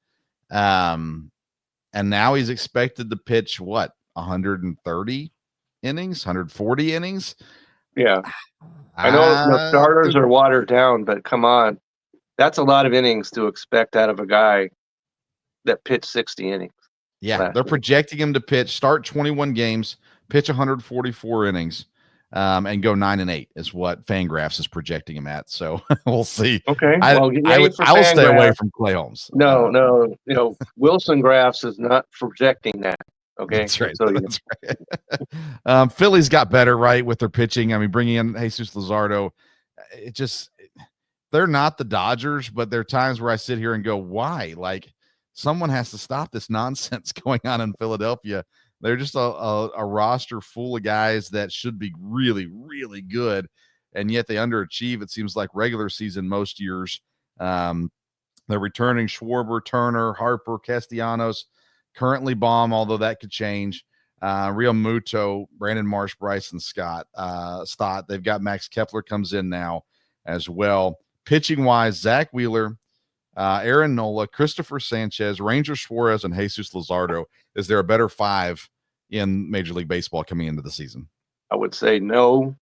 And now he's expected to pitch 130 innings, 140 innings. Yeah. I know the starters are watered down, but come on. That's a lot of innings to expect out of a guy that pitched 60 innings. Yeah, they're projecting him to start 21 games, pitch 144 innings, and go 9-8 is what Fangraphs is projecting him at. So we'll see. Okay. I will stay away from Clay Holmes. No. Wilson Graphs is not projecting that. Okay. That's right. So, that's right. Philly's got better, right, with their pitching. I mean, bringing in Jesus Luzardo, they're not the Dodgers, but there are times where I sit here and go, why? Like, someone has to stop this nonsense going on in Philadelphia. They're just a roster full of guys that should be really, really good, and yet they underachieve. It seems like regular season most years. They're returning Schwarber, Turner, Harper, Castellanos, currently Baum, although that could change. Real Muto, Brandon Marsh, Bryson Scott, Stott. They've got Max Kepler comes in now as well. Pitching wise, Zach Wheeler, Aaron Nola, Christopher Sanchez, Ranger Suarez, and Jesus Luzardo. Is there a better 5 in Major League Baseball coming into the season? I would say no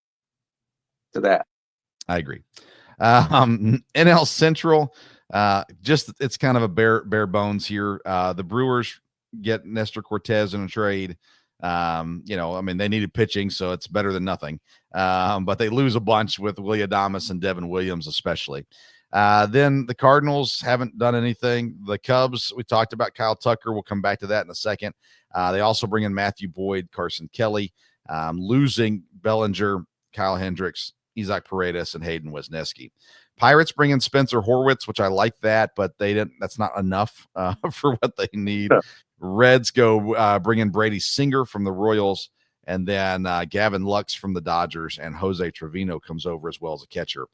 to that. I agree. NL Central, just it's kind of a bare bones here. The Brewers get Nestor Cortez in a trade. They needed pitching, so it's better than nothing. But they lose a bunch with Willie Adames and Devin Williams, especially. Then the Cardinals haven't done anything. The Cubs, we talked about Kyle Tucker. We'll come back to that in a second. They also bring in Matthew Boyd, Carson Kelly, losing Bellinger, Kyle Hendricks, Isaac Paredes, and Hayden Wesneski. Pirates bring in Spencer Horwitz, which I like that, but that's not enough for what they need. Yeah. Reds go bring in Brady Singer from the Royals, and then Gavin Lux from the Dodgers, and Jose Trevino comes over as well as a catcher.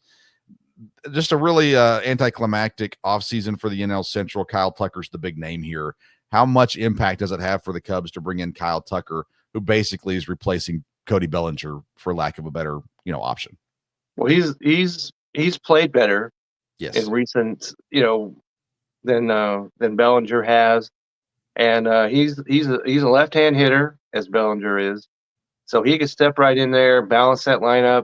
Just a really anticlimactic offseason for the NL Central. Kyle Tucker's the big name here. How much impact does it have for the Cubs to bring in Kyle Tucker, who basically is replacing Cody Bellinger, for lack of a better option? Well, he's played better in recent, than Bellinger has, and he's a left-hand hitter, as Bellinger is, so he could step right in there, balance that lineup.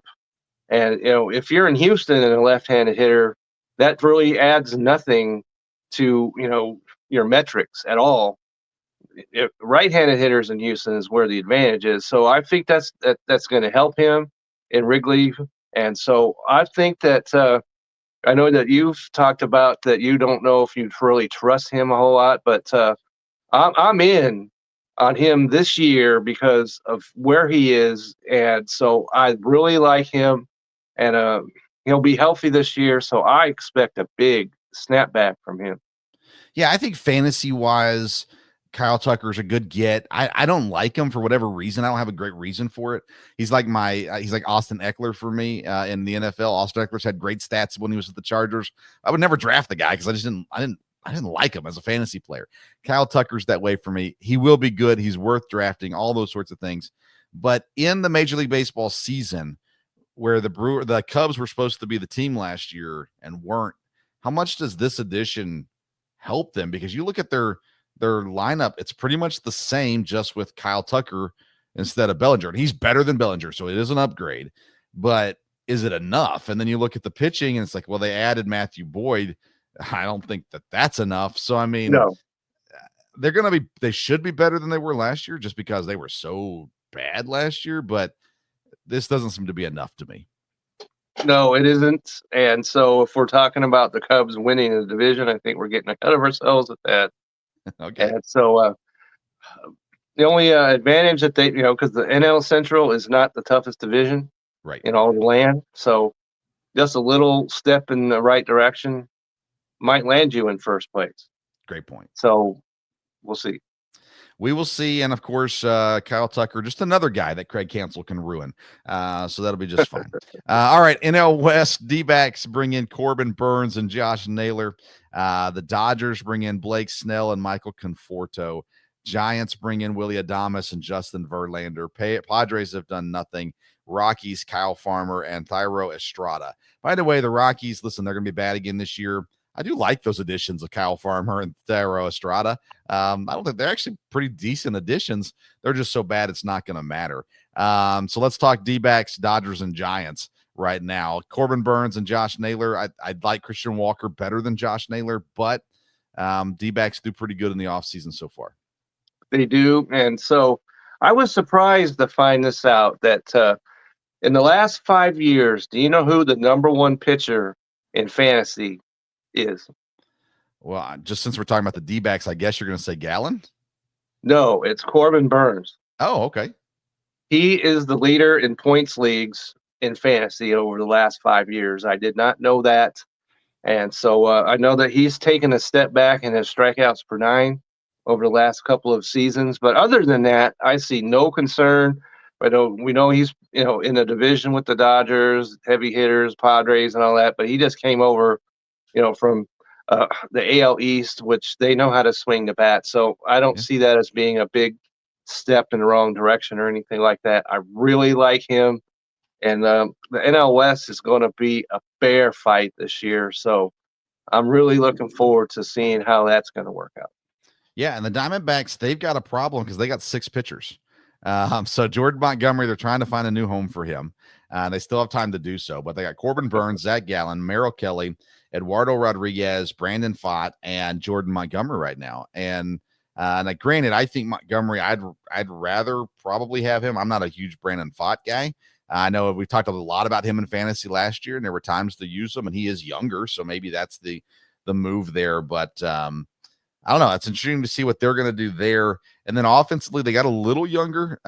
And if you're in Houston and a left-handed hitter, that really adds nothing to your metrics at all. Right-handed hitters in Houston is where the advantage is. So I think that's going to help him in Wrigley. And so I think that I know that you've talked about that you don't know if you really trust him a whole lot, but I'm in on him this year because of where he is. And so I really like him, and he'll be healthy this year. So I expect a big snapback from him. Yeah, I think fantasy-wise, Kyle Tucker's a good get. I don't like him for whatever reason. I don't have a great reason for it. He's like he's like Austin Eckler for me in the NFL. Austin Eckler's had great stats when he was with the Chargers. I would never draft the guy because I didn't like him as a fantasy player. Kyle Tucker's that way for me. He will be good. He's worth drafting, all those sorts of things. But in the Major League Baseball season, where the Cubs were supposed to be the team last year and weren't, how much does this addition help them? Because you look at their lineup, it's pretty much the same, just with Kyle Tucker instead of Bellinger. And he's better than Bellinger, so it is an upgrade. But is it enough? And then you look at the pitching, and it's like, well, they added Matthew Boyd. I don't think that's enough. So, I mean, No. They should be better than they were last year just because they were so bad last year. But this doesn't seem to be enough to me. No, it isn't. And so if we're talking about the Cubs winning the division, I think we're getting ahead of ourselves with that. Okay. And so the only advantage that they, because the NL Central is not the toughest division Right. in all the land. So just a little step in the right direction might land you in first place. Great point. So we'll see. We will see. And of course, Kyle Tucker, just another guy that Craig Cancel can ruin. So that'll be just fine. All right. NL West, D-backs bring in Corbin Burns and Josh Naylor. The Dodgers bring in Blake Snell and Michael Conforto. Giants bring in Willie Adames and Justin Verlander. Padres have done nothing. Rockies, Kyle Farmer and Thairo Estrada. By the way, the Rockies, listen, they're going to be bad again this year. I do like those additions of Kyle Farmer and Thairo Estrada. I don't think they're actually pretty decent additions. They're just so bad it's not going to matter. So let's talk D-backs, Dodgers, and Giants right now. Corbin Burns and Josh Naylor. I'd like Christian Walker better than Josh Naylor, but D-backs do pretty good in the offseason so far. They do. And so I was surprised to find this out that in the last 5 years, do you know who the number one pitcher in fantasy is? Well, just since we're talking about the D-backs, I guess you're going to say Gallen? No, it's Corbin Burns. Oh, okay. He is the leader in points leagues in fantasy over the last 5 years. I did not know that. And so I know that he's taken a step back in his strikeouts per nine over the last couple of seasons. But other than that, I see no concern. We know he's, in a division with the Dodgers, heavy hitters, Padres, and all that. But he just came over, from the AL East, which they know how to swing the bat. So I don't see that as being a big step in the wrong direction or anything like that. I really like him. And the NL West is going to be a fair fight this year. So I'm really looking forward to seeing how that's going to work out. Yeah, and the Diamondbacks, they've got a problem because they got 6 pitchers. So Jordan Montgomery, they're trying to find a new home for him. They still have time to do so, but they got Corbin Burns, Zach Gallen, Merrill Kelly, Eduardo Rodriguez, Brandon Pfaadt, and Jordan Montgomery right now. And granted, I think Montgomery, I'd rather probably have him. I'm not a huge Brandon Pfaadt guy. I know we talked a lot about him in fantasy last year, and there were times to use him, and he is younger, so maybe that's the move there. But I don't know. It's interesting to see what they're going to do there. And then offensively, they got a little younger.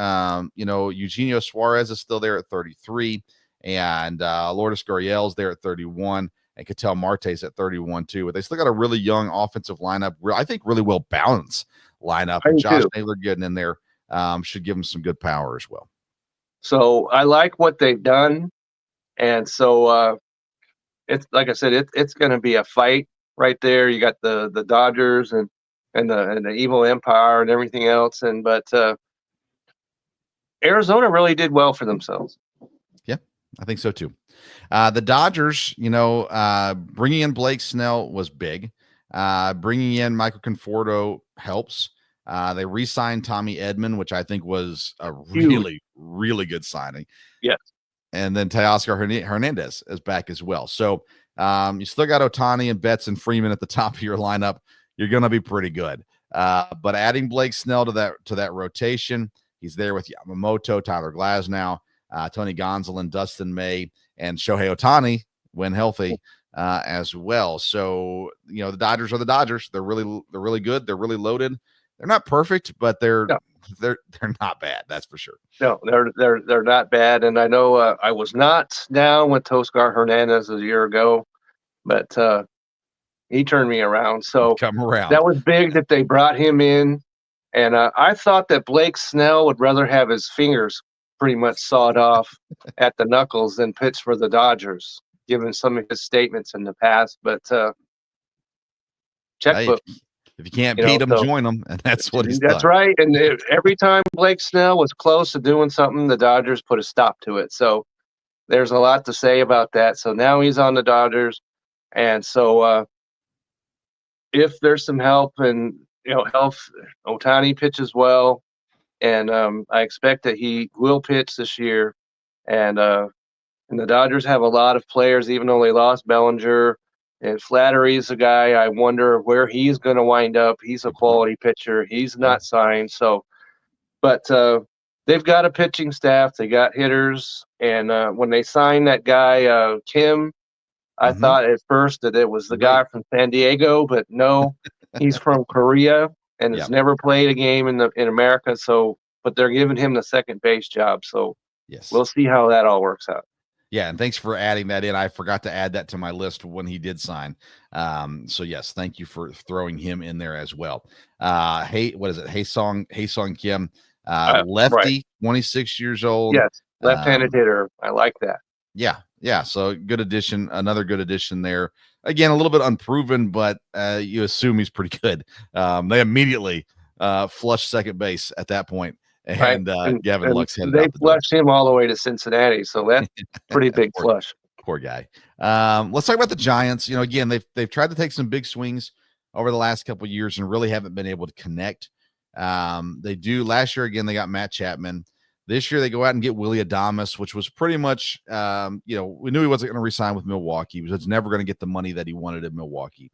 Eugenio Suarez is still there at 33, and Lourdes Gurriel's there at 31, and Ketel Marte's at 31 too. But they still got a really young offensive lineup. I think really well balanced lineup. And Josh Naylor getting in there should give them some good power as well. So I like what they've done, and so it's like I said, it's going to be a fight right there. You got the Dodgers and the evil empire and everything else, but Arizona really did well for themselves. Yeah, I think so too. The Dodgers, bringing in Blake Snell was big. Bringing in Michael Conforto helps. They re-signed Tommy Edman, which I think was a really, really good signing. Yes. And then Teoscar Hernandez is back as well. So you still got Ohtani and Betts and Freeman at the top of your lineup. You're going to be pretty good. But adding Blake Snell to that rotation, he's there with Yamamoto, Tyler Glasnow, Tony Gonsolin, Dustin May, and Shohei Ohtani when healthy as well. So the Dodgers are the Dodgers. They're really good. They're really loaded. They're not perfect, but they're not bad. That's for sure. No, they're not bad. And I know I was not down with Teoscar Hernandez a year ago, but he turned me around. So come around. That was big that they brought him in. And I thought that Blake Snell would rather have his fingers pretty much sawed off at the knuckles than pitch for the Dodgers, given some of his statements in the past. But checkbook. If you can't beat them, join them, and that's what he's done. That's right. And every time Blake Snell was close to doing something, the Dodgers put a stop to it. So there's a lot to say about that. So now he's on the Dodgers, and so if there's some help and Ohtani pitches well, and I expect that he will pitch this year, and the Dodgers have a lot of players, even though they lost Bellinger. And Flattery's a guy I wonder where he's going to wind up. He's a quality pitcher. He's not signed. So, but they've got a pitching staff. They got hitters. And when they signed that guy, Kim, I thought at first that it was the guy from San Diego, but no, he's from Korea and has never played a game in America. So, but they're giving him the second base job. So we'll see how that all works out. Yeah, and thanks for adding that in. I forgot to add that to my list when he did sign. So yes, thank you for throwing him in there as well. What is it? Haesung Kim, lefty, right. 26 years old. Yes, left-handed hitter. I like that. Yeah. So good addition. Another good addition there. Again, a little bit unproven, but you assume he's pretty good. They immediately flushed second base at that point. And Gavin Lux headed they out the flushed him all the way to Cincinnati, so that's pretty big flush. Poor guy. Let's talk about the Giants. Again, they've tried to take some big swings over the last couple of years and really haven't been able to connect. They do last year. Again, they got Matt Chapman. This year they go out and get Willy Adames, which was pretty much, we knew he wasn't going to resign with Milwaukee. He was never going to get the money that he wanted in Milwaukee.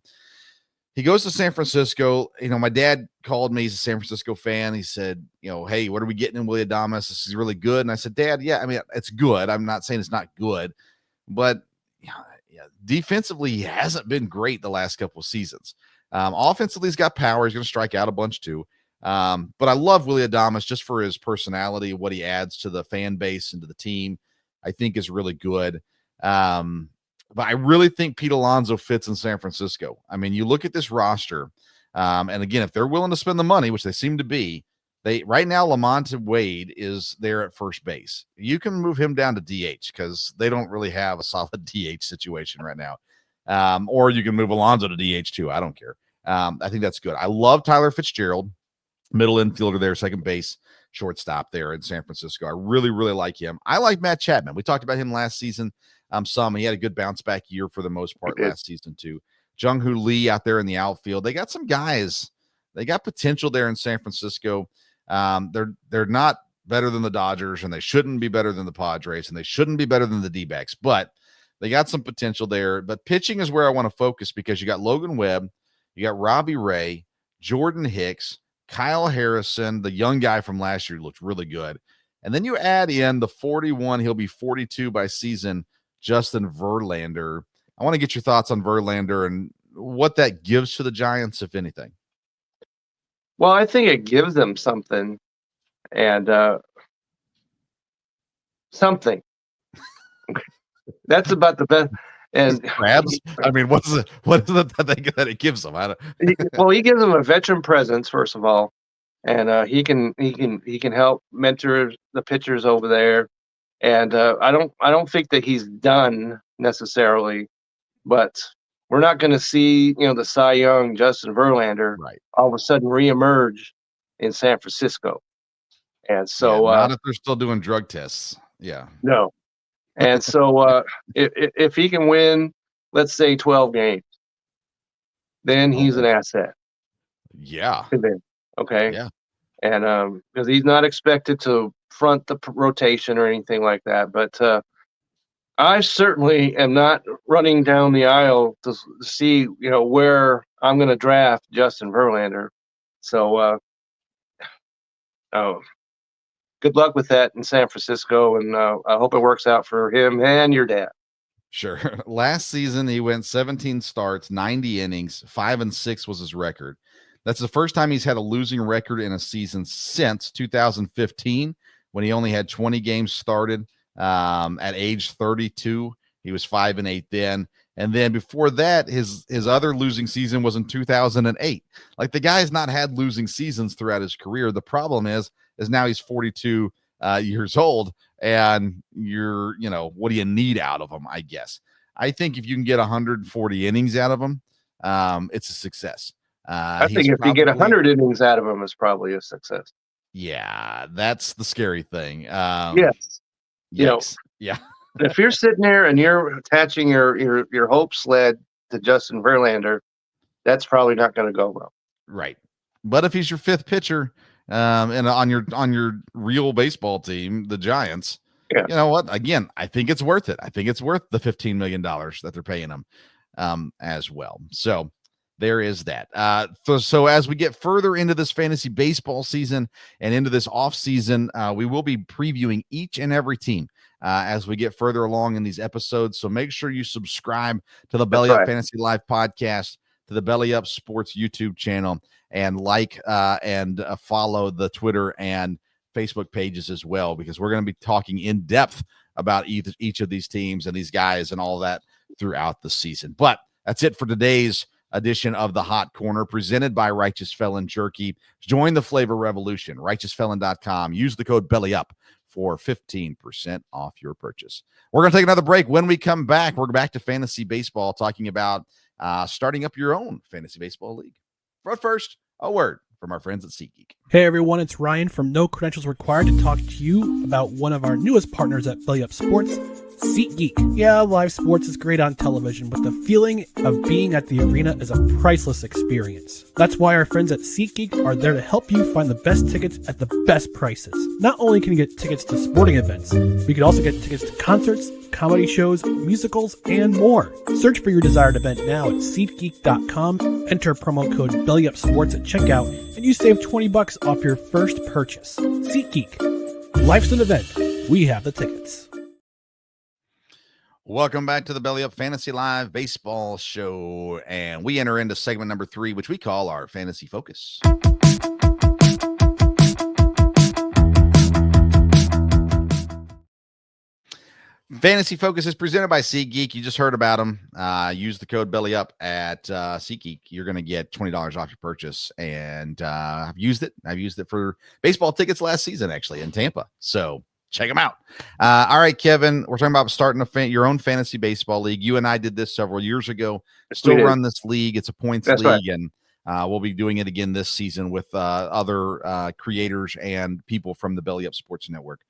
He goes to San Francisco. My dad called me. He's a San Francisco fan. He said, hey, what are we getting in Willy Adames? This is really good. And I said, Dad, yeah, I mean, it's good. I'm not saying it's not good, but defensively, he hasn't been great the last couple of seasons. Offensively, he's got power. He's going to strike out a bunch too. But I love Willy Adames just for his personality, what he adds to the fan base and to the team, I think is really good. But I really think Pete Alonso fits in San Francisco. I mean, you look at this roster, and again, if they're willing to spend the money, which they seem to be, right now Lamonte Wade is there at first base. You can move him down to DH because they don't really have a solid DH situation right now. Or you can move Alonso to DH too. I don't care. I think that's good. I love Tyler Fitzgerald, middle infielder there, second base, shortstop there in San Francisco. I really, really like him. I like Matt Chapman. We talked about him last season. He had a good bounce back year for the most part last season too. Jung-Hoo Lee out there in the outfield. They got some guys. They got potential there in San Francisco. They're not better than the Dodgers, and they shouldn't be better than the Padres, and they shouldn't be better than the D-backs, but they got some potential there. But pitching is where I want to focus because you got Logan Webb, you got Robbie Ray, Jordan Hicks, Kyle Harrison, the young guy from last year looked really good. And then you add in the 41, he'll be 42 by season, Justin Verlander. I want to get your thoughts on Verlander and what that gives to the Giants, if anything. Well, I think it gives them something, and something. That's about the best. And Crabs. I mean, what is it that it gives them? He gives them a veteran presence, first of all, and he can help mentor the pitchers over there. And I don't think that he's done necessarily, but we're not going to see, the Cy Young Justin Verlander all of a sudden reemerge in San Francisco. And so, not if they're still doing drug tests. Yeah. No. And so, if he can win, let's say 12 games, then he's an asset. Yeah. Okay. Yeah. And because he's not expected to front the rotation or anything like that, but I certainly am not running down the aisle to see, where I'm going to draft Justin Verlander. So, good luck with that in San Francisco, and I hope it works out for him and your dad. Sure. Last season, he went 17 starts, 90 innings, 5-6 was his record. That's the first time he's had a losing record in a season since 2015, when he only had 20 games started. At age 32, he was 5-8 then. And then before that, his other losing season was in 2008. Like, the guy has not had losing seasons throughout his career. The problem is now he's 42 years old, and what do you need out of him? I guess. I think if you can get 140 innings out of him, it's a success. I think if you get 100 innings out of him, it's probably a success. Yeah, that's the scary thing. Yes. Yeah. If you're sitting there and you're attaching your hope sled to Justin Verlander, that's probably not going to go well. Right. But if he's your fifth pitcher, and on your real baseball team, the Giants, you know what? Again, I think it's worth it. I think it's worth the $15 million that they're paying him as well. So there is that. So as we get further into this fantasy baseball season and into this off season, we will be previewing each and every team as we get further along in these episodes. So make sure you subscribe to the Belly Up Fantasy Live podcast, to the Belly Up Sports YouTube channel, and and follow the Twitter and Facebook pages as well, because we're going to be talking in depth about each of these teams and these guys and all that throughout the season. But that's it for today's edition of the Hot Corner, presented by Righteous Felon Jerky. Join the flavor revolution, righteousfelon.com. Use the code BELLYUP for 15% off your purchase. We're going to take another break. When we come back, we're back to fantasy baseball, talking about starting up your own fantasy baseball league. But first, a word from our friends at SeatGeek. Hey everyone, it's Ryan from No Credentials Required to talk to you about one of our newest partners at Belly Up Sports, SeatGeek. Yeah, live sports is great on television, but the feeling of being at the arena is a priceless experience. That's why our friends at SeatGeek are there to help you find the best tickets at the best prices. Not only can you get tickets to sporting events, but you can also get tickets to concerts, comedy shows, musicals, and more. Search for your desired event now at SeatGeek.com, enter promo code BellyUpSports at checkout, and you save $20 off your first purchase. SeatGeek. Life's an event. We have the tickets. Welcome back to the Belly Up Fantasy Live Baseball Show, and we enter into segment number 3, which we call our Fantasy Focus. Fantasy Focus is presented by SeatGeek. You just heard about them. Use the code BELLYUP at SeatGeek. You're going to get $20 off your purchase, and I've used it. I've used it for baseball tickets last season, actually, in Tampa. So check them out. All right, Kevin, we're talking about starting your own fantasy baseball league. You and I did this several years ago. Still run this league. It's a points league, right. And we'll be doing it again this season with other creators and people from the Belly Up Sports Network.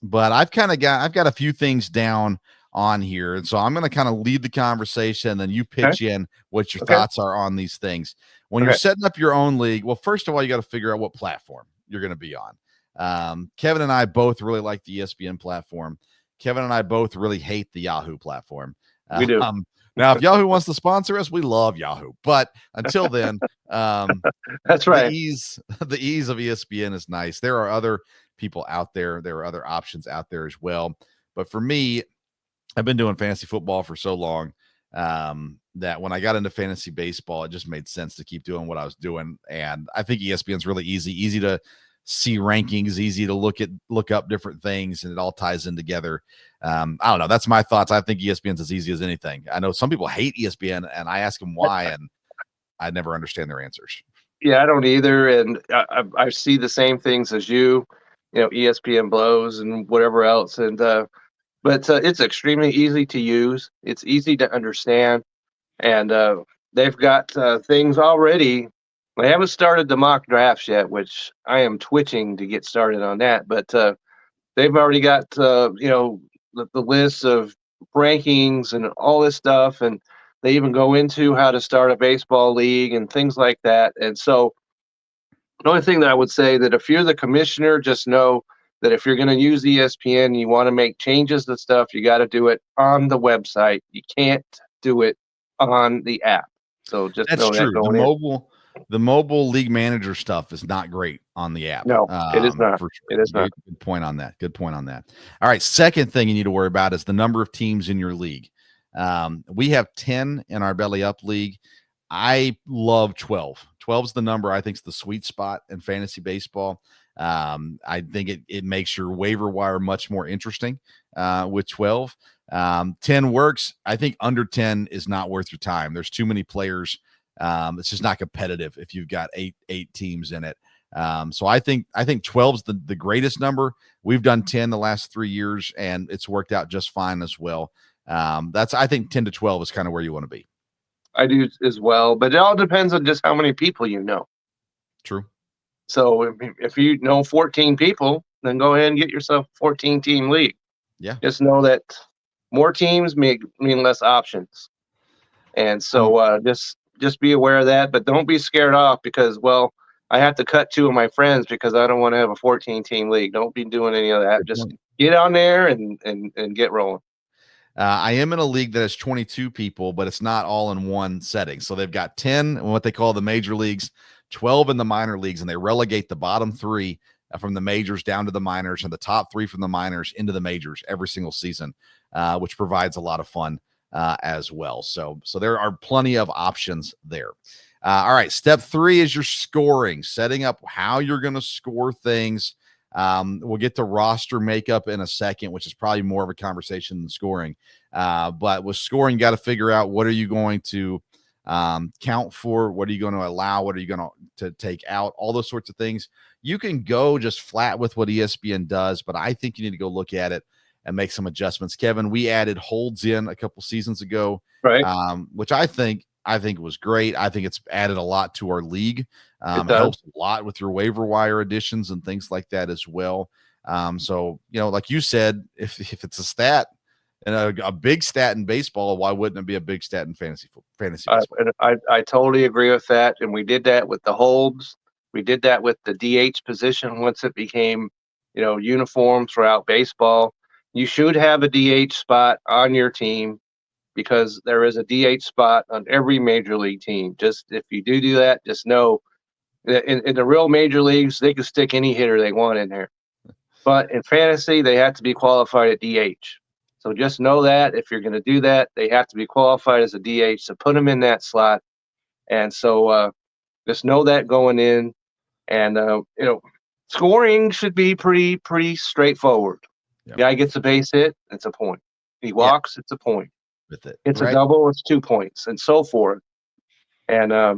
But I've got a few things down on here. And so I'm going to kind of lead the conversation, and then you pitch in what your thoughts are on these things. When you're setting up your own league, well, first of all, you got to figure out what platform you're going to be on. Kevin and I both really like the ESPN platform. Kevin and I both really hate the Yahoo platform. We do. Now, if Yahoo wants to sponsor us, we love Yahoo. But until then, that's right. The ease of ESPN is nice. There are other people out there. There are other options out there as well. But for me, I've been doing fantasy football for so long that when I got into fantasy baseball, it just made sense to keep doing what I was doing. And I think ESPN's really easy to see rankings, easy to look up different things, and it all ties in together. I don't know. That's my thoughts. I think ESPN's as easy as anything. I know some people hate ESPN, and I ask them why, and I never understand their answers. Yeah, I don't either. And I see the same things as you, ESPN blows and whatever else. And, but it's extremely easy to use. It's easy to understand. And they've got things already. They haven't started the mock drafts yet, which I am twitching to get started on that. But they've already got, the list of rankings and all this stuff. And they even go into how to start a baseball league and things like that. And so the only thing that I would say that if you're the commissioner, just know that if you're going to use ESPN, you want to make changes to stuff, you got to do it on the website. You can't do it on the app. So just know That's true. that going in. The mobile league manager stuff is not great on the app. No, it is not. For sure. It is not. Good point on that. All right. Second thing you need to worry about is the number of teams in your league. We have 10 in our Belly Up league. I love 12. 12 is the number I think is the sweet spot in fantasy baseball. I think it makes your waiver wire much more interesting with 12. 10 works. I think under 10 is not worth your time. There's too many players. It's just not competitive if you've got eight teams in it. So I think 12 is the greatest number. We've done 10 the last 3 years, and it's worked out just fine as well. I think 10 to 12 is kind of where you want to be. I do as well, but it all depends on just how many people you know. True. So if you know 14 people, then go ahead and get yourself a 14-team league. Yeah. Just know that more teams mean less options. And so just be aware of that, but don't be scared off because, well, I have to cut 2 of my friends because I don't want to have a 14-team league. Don't be doing any of that. Just get on there and get rolling. I am in a league that has 22 people, but it's not all in one setting. So they've got 10 in what they call the major leagues, 12 in the minor leagues, and they relegate the bottom 3 from the majors down to the minors and the top 3 from the minors into the majors every single season, which provides a lot of fun as well. So there are plenty of options there. All right. Step 3 is your scoring, setting up how you're going to score things. We'll get to roster makeup in a second, which is probably more of a conversation than scoring. But with scoring, you got to figure out what are you going to count for? What are you going to allow? What are you going to take out? All those sorts of things. You can go just flat with what ESPN does, but I think you need to go look at it and make some adjustments. Kevin, we added holds in a couple seasons ago, right? Which I think was great. I think it's added a lot to our league. It helps a lot with your waiver wire additions and things like that as well. So, like you said, if it's a stat and a big stat in baseball, why wouldn't it be a big stat in fantasy baseball? I totally agree with that. And we did that with the holds. We did that with the DH position once it became, uniform throughout baseball. You should have a DH spot on your team, because there is a DH spot on every major league team. Just if you do that, just know that in the real major leagues, they can stick any hitter they want in there. But in fantasy, they have to be qualified at DH. So just know that if you're going to do that, they have to be qualified as a DH. So put them in that slot. And so just know that going in. And, scoring should be pretty straightforward. Yep. Guy gets a base hit, it's a point. He walks, it's a point. With it. It's a double, it's 2 points, and so forth. And a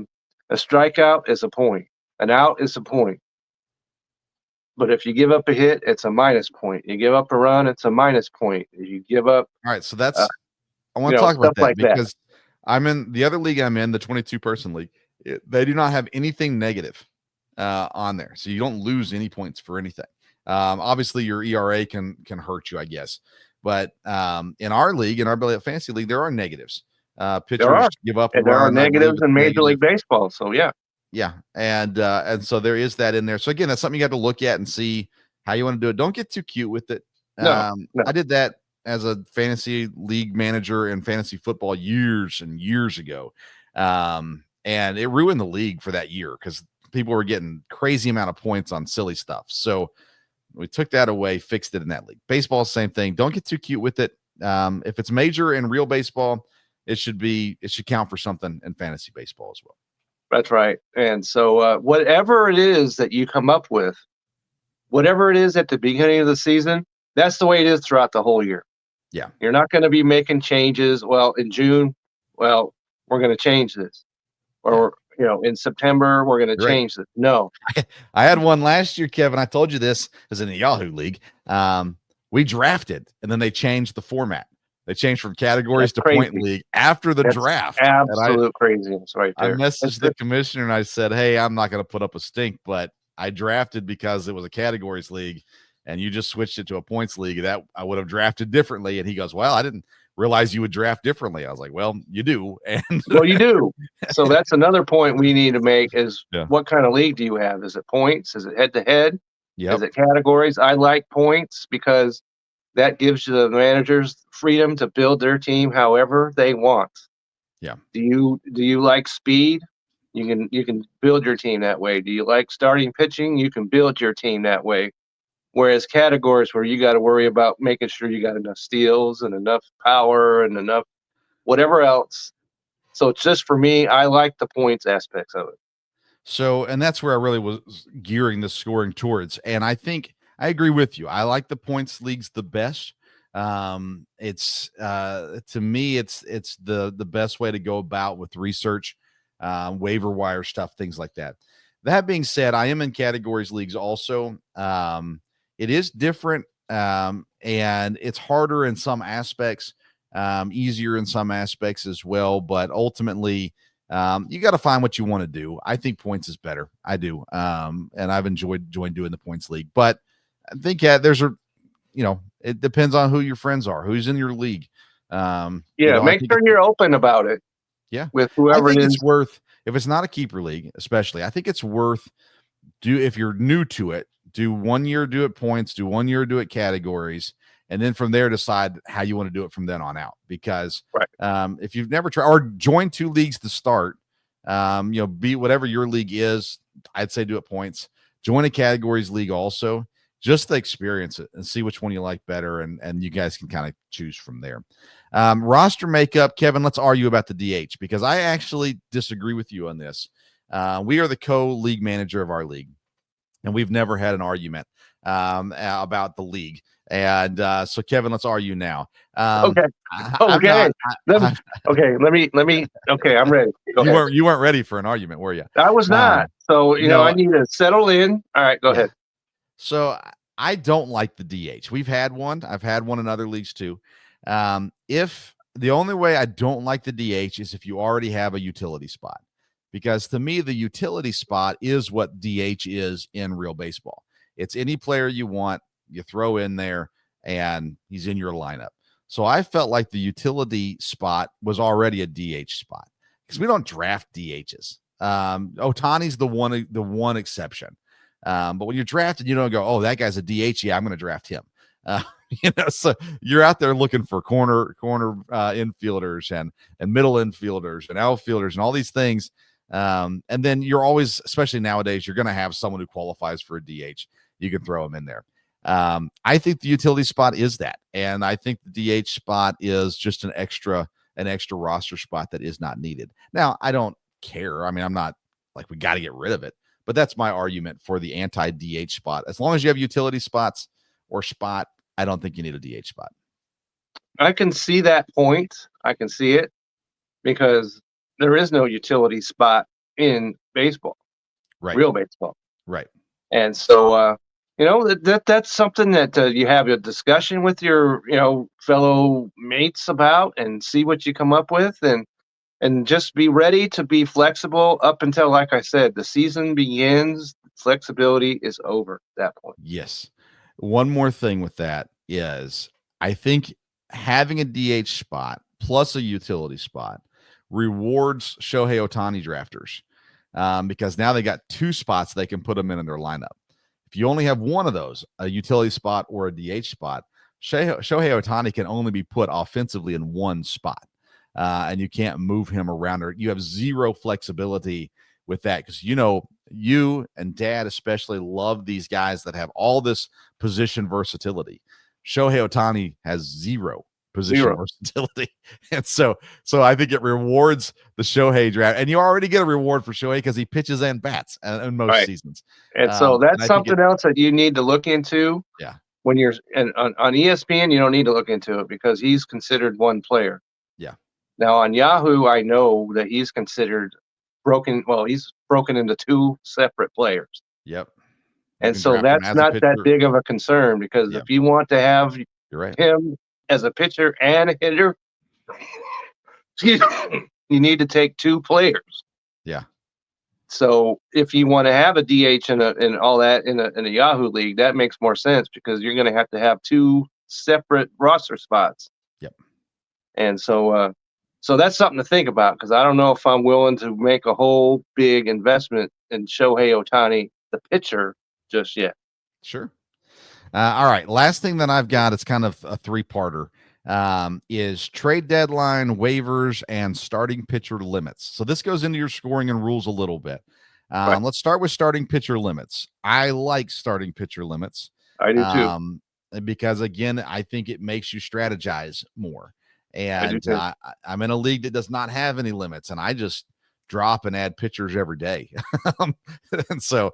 strikeout is a point. An out is a point. But if you give up a hit, it's a minus point. You give up a run, it's a minus point. If you give up. All right. So that's, I want to talk about that like because I'm in the other league I'm in, the 22-person league. They do not have anything negative on there. So you don't lose any points for anything. Obviously, your ERA can hurt you, I guess. But in our league, in our Belly Up Fantasy League, there are negatives. Pitchers There are. give up a And there are run. I believe negatives it's in Major negative. League Baseball. So, yeah. Yeah. And so there is that in there. So again, that's something you got to look at and see how you want to do it. Don't get too cute with it. No. I did that as a fantasy league manager in fantasy football years and years ago. And it ruined the league for that year because people were getting crazy amount of points on silly stuff. So we took that away, fixed it in that league. Baseball, same thing. Don't get too cute with it. If it's major in real baseball, it should count for something in fantasy baseball as well. That's right. And so whatever it is that you come up with, whatever it is at the beginning of the season, that's the way it is throughout the whole year. Yeah. You're not going to be making changes. Well, in June, we're going to change this. Or, in September, we're going to change this. No. I had one last year, Kevin. I told you this as in the Yahoo League. We drafted, and then they changed the format. They changed from categories to point league after the draft. Absolute craziness right there. I messaged the commissioner and I said, hey, I'm not going to put up a stink, but I drafted because it was a categories league and you just switched it to a points league. That I would have drafted differently. And he goes, well, I didn't realize you would draft differently. I was like, well, you do. And well, you do. So that's another point we need to make is what kind of league do you have? Is it points? Is it head to head? Is it categories? I like points because that gives the managers freedom to build their team however they want. Yeah. Do you like speed? You can build your team that way. Do you like starting pitching? You can build your team that way. Whereas categories where you got to worry about making sure you got enough steals and enough power and enough whatever else. So it's just for me, I like the points aspects of it. So, and that's where I really was gearing the scoring towards. And I think I agree with you. I like the points leagues the best. It's to me, it's the best way to go about with research, waiver wire stuff, things like that. That being said, I am in categories leagues also. It is different, and it's harder in some aspects, easier in some aspects as well. But ultimately, you got to find what you want to do. I think points is better. I do, and I've enjoyed doing the points league. But I think it depends on who your friends are, who's in your league. Make sure you're open about it. Yeah, with whoever I think it is. It's worth, if it's not a keeper league, especially. I think it's worth if you're new to it. Do 1 year, do it points. Do 1 year, do it categories, and then from there decide how you want to do it from then on out. Because if you've never tried or join 2 leagues to start, be whatever your league is. I'd say do it points. Join a categories league also. Just to experience it and see which one you like better, and you guys can kind of choose from there. Roster makeup, Kevin, let's argue about the DH because I actually disagree with you on this. We are the co-league manager of our league, and we've never had an argument about the league. And so, Kevin, let's argue now. Okay. I'm ready. You weren't ready for an argument, were you? I was not. So, I need to settle in. All right, go ahead. So I don't like the DH. We've had one. I've had one in other leagues too. If the only way I don't like the DH is if you already have a utility spot, because to me, the utility spot is what DH is in real baseball. It's any player you want, you throw in there and he's in your lineup. So I felt like the utility spot was already a DH spot because we don't draft DHs. Ohtani's the one exception. But when you're drafted, you don't go, oh, that guy's a DH. Yeah, I'm going to draft him. So you're out there looking for corner infielders and middle infielders and outfielders and all these things. And then you're always, especially nowadays, you're going to have someone who qualifies for a DH. You can throw him in there. I think the utility spot is that. And I think the DH spot is just an extra roster spot that is not needed. Now, I don't care. I mean, I'm not like, we got to get rid of it. But that's my argument for the anti-DH spot. As long as you have utility spots or spot, I don't think you need a DH spot. I can see that point. I can see it because there is no utility spot in baseball, real baseball. Right. And so, that's something that you have a discussion with your, fellow mates about and see what you come up with and just be ready to be flexible up until, like I said, the season begins. Flexibility is over at that point. Yes. One more thing with that is I think having a DH spot plus a utility spot rewards Shohei Ohtani drafters because now they got two spots they can put them in their lineup. If you only have one of those, a utility spot or a DH spot, Shohei Ohtani can only be put offensively in one spot, and you can't move him around, or you have zero flexibility with that because you and Dad especially love these guys that have all this position versatility. Shohei Ohtani has zero position versatility, and so I think it rewards the Shohei draft, and you already get a reward for Shohei because he pitches and bats in most seasons. And so that's something else that you need to look into. Yeah. When you're on ESPN, you don't need to look into it because he's considered one player. Yeah. Now on Yahoo, I know that he's considered broken. Well, he's broken into two separate players. Yep. And so that's not that big of a concern because if you want to have him as a pitcher and a hitter, you need to take two players. Yeah. So if you want to have a DH and all that in a Yahoo league, that makes more sense because you're going to have two separate roster spots. Yep. And so that's something to think about because I don't know if I'm willing to make a whole big investment in Shohei Ohtani, the pitcher, just yet. Sure. All right. Last thing that I've got, it's kind of a three-parter, is trade deadline, waivers, and starting pitcher limits. So this goes into your scoring and rules a little bit. Let's start with starting pitcher limits. I like starting pitcher limits. I do too. Because, again, I think it makes you strategize more. And I'm in a league that does not have any limits, and I just drop and add pitchers every day. And so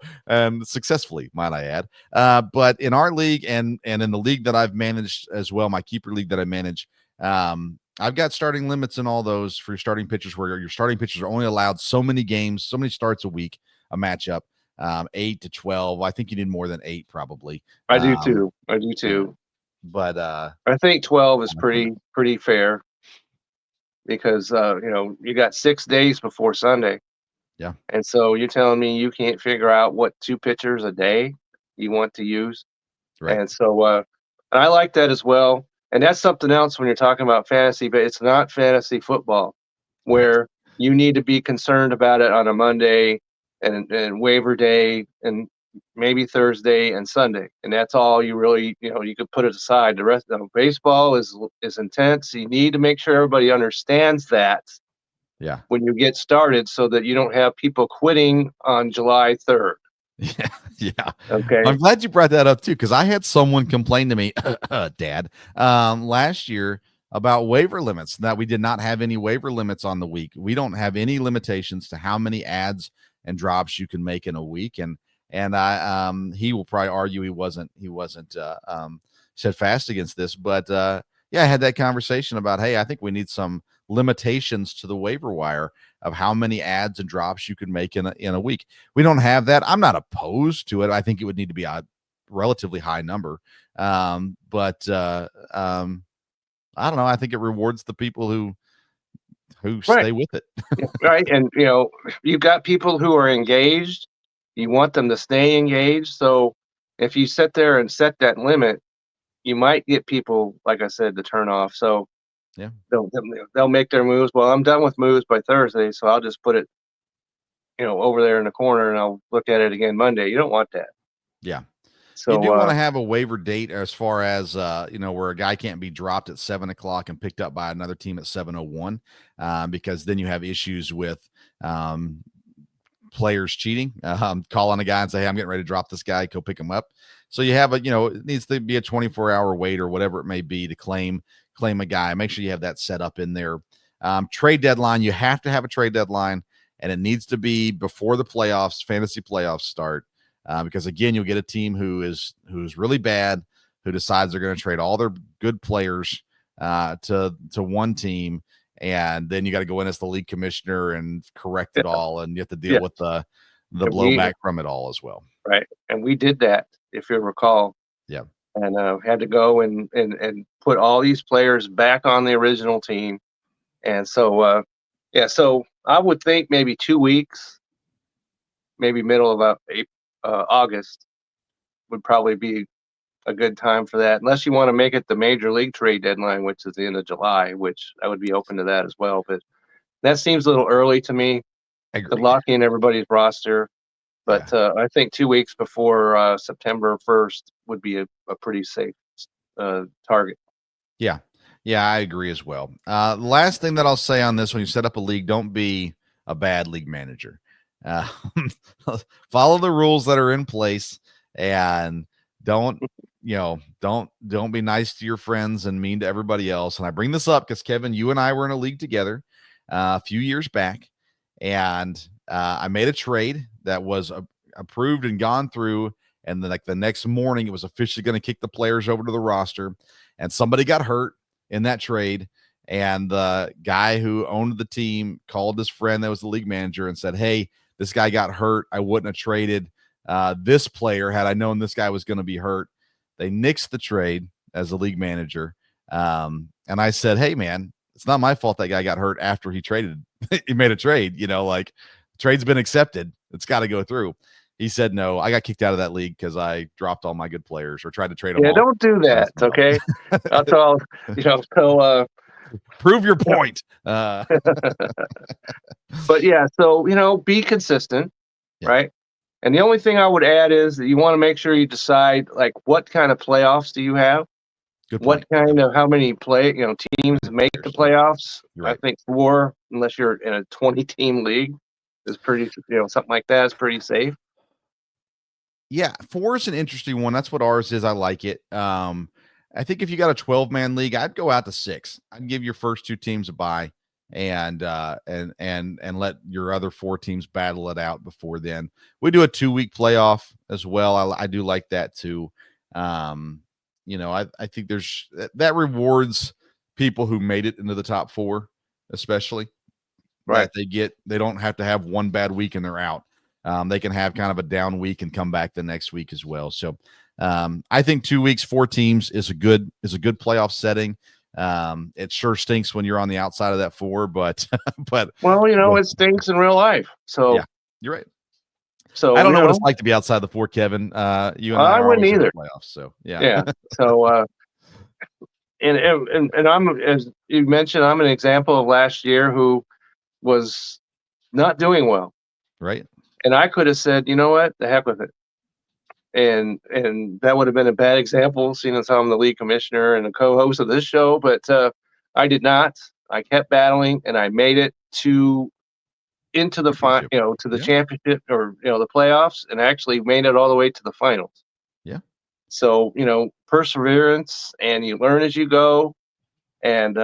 successfully, might I add. But in our league and in the league that I've managed as well, my keeper league that I manage, I've got starting limits in all those for starting pitchers where your starting pitchers are only allowed so many games, so many starts a week, a matchup, 8 to 12. I think you need more than 8 probably. I do too. But I think 12 is pretty fair. Because you got 6 days before Sunday. Yeah. And so you're telling me you can't figure out what 2 pitchers a day you want to use. Right. And so and I like that as well. And that's something else when you're talking about fantasy, but it's not fantasy football where you need to be concerned about it on a Monday and waiver day and maybe Thursday and Sunday. And that's all you really, you could put it aside. The rest of baseball is intense. You need to make sure everybody understands that when you get started so that you don't have people quitting on July 3rd. Yeah. Okay. I'm glad you brought that up too, because I had someone complain to me, Dad, last year about waiver limits, that we did not have any waiver limits on the week. We don't have any limitations to how many ads and drops you can make in a week. And he will probably argue he wasn't steadfast against this, but I had that conversation about, hey, I think we need some limitations to the waiver wire of how many ads and drops you can make in a week. We don't have that. I'm not opposed to it. I think it would need to be a relatively high number, but I don't know. I think it rewards the people who stay with it. Right, and you've got people who are engaged. You want them to stay engaged. So if you sit there and set that limit, you might get people, like I said, to turn off. So they'll make their moves. Well, I'm done with moves by Thursday, so I'll just put it, over there in the corner and I'll look at it again Monday. You don't want that. Yeah. So you do want to have a waiver date as far as, where a guy can't be dropped at 7:00 and picked up by another team at 7:01, because then you have issues with, players cheating, calling a guy and say, hey, I'm getting ready to drop this guy, go pick him up. So you have it needs to be a 24-hour wait or whatever it may be to claim a guy. Make sure you have that set up in there. Trade deadline, you have to have a trade deadline, and it needs to be before the playoffs, fantasy playoffs start, because again, you'll get a team who's really bad, who decides they're going to trade all their good players to one team. And then you got to go in as the league commissioner and correct it all. And you have to deal with the blowback from it all as well. Right. And we did that, if you recall. Yeah. And had to go and put all these players back on the original team. And so, so I would think maybe 2 weeks, maybe middle of August would probably be a good time for that, unless you want to make it the major league trade deadline, which is the end of July, which I would be open to that as well. But that seems a little early to me to Agreed. lock in everybody's roster. But I think 2 weeks before September 1st would be a pretty safe target. Yeah. Yeah, I agree as well. The last thing that I'll say on this, when you set up a league, don't be a bad league manager. Follow the rules that are in place, and don't be nice to your friends and mean to everybody else. And I bring this up because, Kevin, you and I were in a league together a few years back, and I made a trade that was approved and gone through. And then, like, the next morning, it was officially going to kick the players over to the roster, and somebody got hurt in that trade. And the guy who owned the team called his friend that was the league manager and said, "Hey, this guy got hurt. I wouldn't have traded this player had I known this guy was going to be hurt." They nixed the trade as the league manager. And I said, "Hey, man, it's not my fault that guy got hurt after he traded. He made a trade, like, trade's been accepted. It's got to go through." He said, "No, I got kicked out of that league because I dropped all my good players or tried to trade them." Yeah, don't do that. Okay. That's all, so, prove your point. but yeah, so, be consistent, right? And the only thing I would add is that you want to make sure you decide, like, what kind of playoffs do you have? What kind of, how many teams make the playoffs? Right. I think 4, unless you're in a 20-team league, is pretty, something like that is pretty safe. Yeah, 4 is an interesting one. That's what ours is. I like it. I think if you got a 12-man league, I'd go out to 6. I'd give your first 2 teams a bye, and let your other 4 teams battle it out before then. We do a 2-week playoff as well. I do like that too. I think there's that rewards people who made it into the top 4, especially. Right. They don't have to have one bad week and they're out. They can have kind of a down week and come back the next week as well. So I think 2 weeks, 4 teams is a good playoff setting. It sure stinks when you're on the outside of that 4, but it stinks in real life. So yeah, you're right. So I don't know what it's like to be outside the 4, Kevin. You and I wouldn't either. Playoffs, so yeah. So and I'm, as you mentioned, I'm an example of last year who was not doing well. Right. And I could have said, you know what, the heck with it. And that would have been a bad example, seeing as I'm the league commissioner and the co-host of this show. But I did not. I kept battling, and I made it into the to the championship, or the playoffs, and actually made it all the way to the finals. Yeah. So perseverance, and you learn as you go, and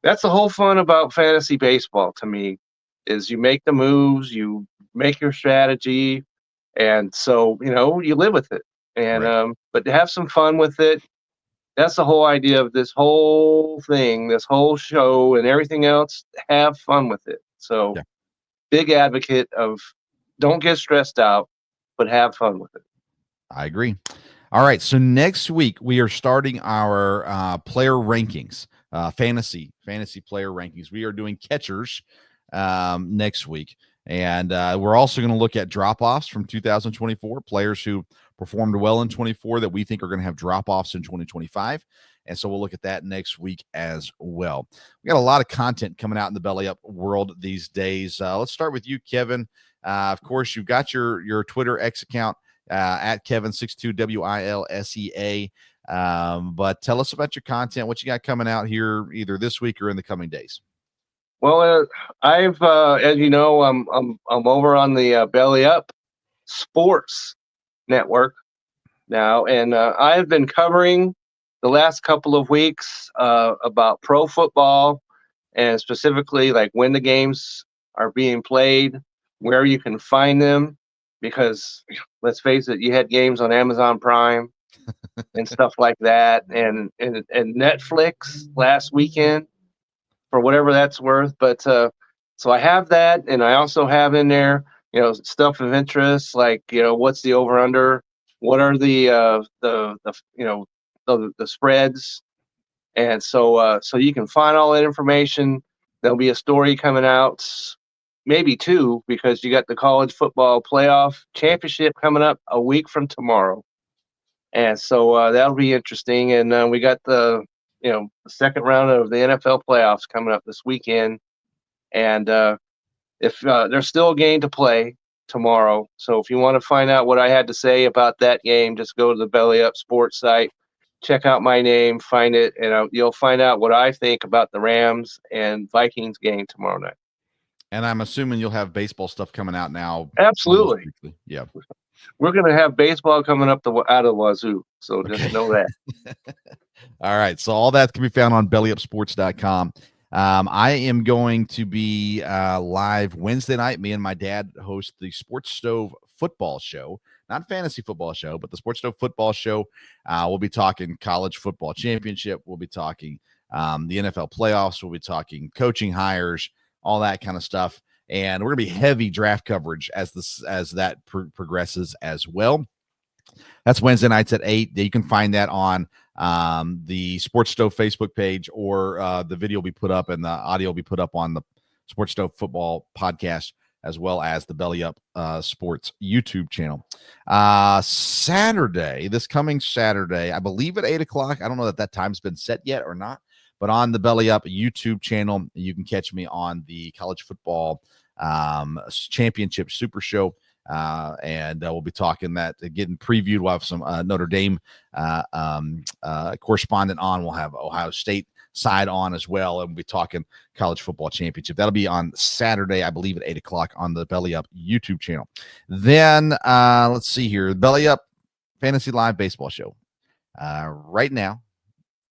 that's the whole fun about fantasy baseball to me. Is you make the moves, you make your strategy, and so you live with it, and right. But to have some fun with it, that's the whole idea of this whole thing, this whole show, and everything else. Have fun with it. So, big advocate of don't get stressed out, but have fun with it. I agree. All right, so next week we are starting our player rankings, fantasy player rankings. We are doing catchers next week. And we're also going to look at drop-offs from 2024, players who performed well in 24 that we think are going to have drop-offs in 2025. And so we'll look at that next week as well. We got a lot of content coming out in the Belly Up world these days. Let's start with you, Kevin. Of course, you've got your Twitter X account at Kevin62WILSEA. But tell us about your content, what you got coming out here either this week or in the coming days. Well, I've, as you know, I'm over on the Belly Up Sports Network now, and I've been covering the last couple of weeks about pro football, and specifically like when the games are being played, where you can find them, because let's face it, you had games on Amazon Prime and stuff like that, and Netflix last weekend, for whatever that's worth. But so I have that, and I also have in there, stuff of interest, like, what's the over under, what are the spreads, and so you can find all that information. There'll be a story coming out, maybe 2, because you got the college football playoff championship coming up a week from tomorrow. And so that'll be interesting. And we got the second round of the NFL playoffs coming up this weekend. And if there's still a game to play tomorrow, so if you want to find out what I had to say about that game, just go to the Belly Up Sports site, check out my name, find it, and you'll find out what I think about the Rams and Vikings game tomorrow night. And I'm assuming you'll have baseball stuff coming out now. Absolutely. Yeah. We're going to have baseball coming up out of the wazoo, so just know that. All right. So all that can be found on bellyupsports.com. I am going to be live Wednesday night. Me and my dad host the Sports Stove football show, not fantasy football show, but the Sports Stove football show. We'll be talking college football championship. We'll be talking the NFL playoffs. We'll be talking coaching hires, all that kind of stuff. And we're going to be heavy draft coverage as that progresses as well. That's Wednesday nights at 8. You can find that on the Sports Stove Facebook page, or the video will be put up and the audio will be put up on the Sports Stove football podcast, as well as the Belly Up Sports YouTube channel. This coming Saturday, I believe at 8 o'clock. I don't know that time's been set yet or not, but on the Belly Up YouTube channel, you can catch me on the college football championship super show. And we'll be talking that, getting previewed. We'll have some Notre Dame correspondent on. We'll have Ohio State side on as well. And we'll be talking college football championship. That'll be on Saturday, I believe, at 8 o'clock on the Belly Up YouTube channel. Then let's see here. Belly Up Fantasy Live Baseball Show. Right now,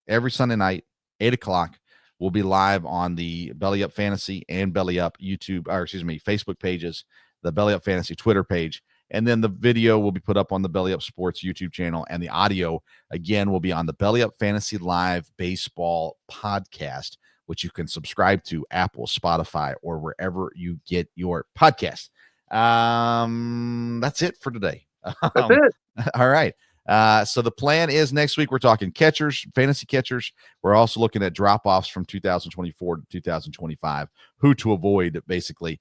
every Sunday night, 8 o'clock, we'll be live on the Belly Up Fantasy and Belly Up Facebook pages, the Belly Up Fantasy Twitter page, and then the video will be put up on the Belly Up Sports YouTube channel, and the audio, again, will be on the Belly Up Fantasy Live Baseball podcast, which you can subscribe to Apple, Spotify, or wherever you get your podcast. That's it for today. That's it. All right. So the plan is next week we're talking catchers, fantasy catchers. We're also looking at drop-offs from 2024 to 2025, who to avoid basically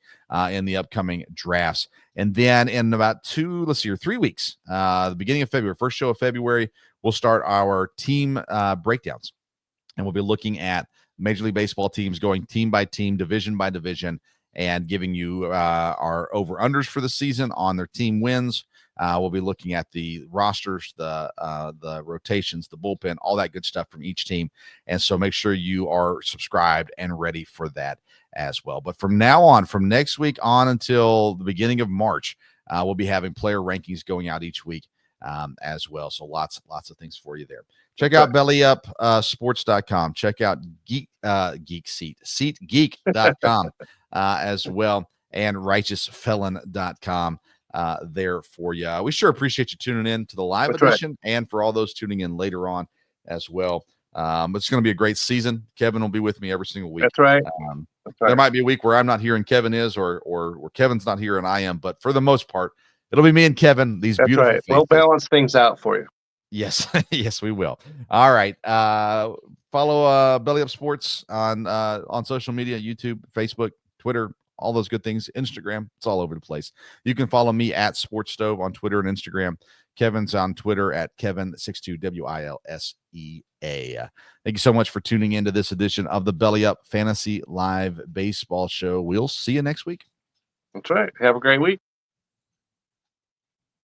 in the upcoming drafts. And then in about 3 weeks, the beginning of February, first show of February, we'll start our team breakdowns. And we'll be looking at Major League Baseball teams, going team by team, division by division, and giving you our over-unders for the season on their team wins. We'll be looking at the rosters, the rotations, the bullpen, all that good stuff from each team. And so make sure you are subscribed and ready for that as well. But from now on, from next week on until the beginning of March, we'll be having player rankings going out each week as well. So lots of things for you there. Check out bellyupsports.com. Check out SeatGeek.com as well, and righteousfelon.com. There for you. We sure appreciate you tuning in to the live edition, and for all those tuning in later on as well. It's going to be a great season. Kevin will be with me every single week. That's right. There might be a week where I'm not here and Kevin is, or Kevin's not here and I am, but for the most part, it'll be me and Kevin. That's beautiful. Right. We'll balance things out for you. Yes, yes, we will. All right. Follow Belly Up Sports on social media, YouTube, Facebook, Twitter, all those good things, Instagram. It's all over the place. You can follow me at Sports Stove on Twitter and Instagram. Kevin's on Twitter at Kevin62WILSEA. Thank you so much for tuning into this edition of the Belly Up Fantasy Live Baseball Show. We'll see you next week. That's right. Have a great week.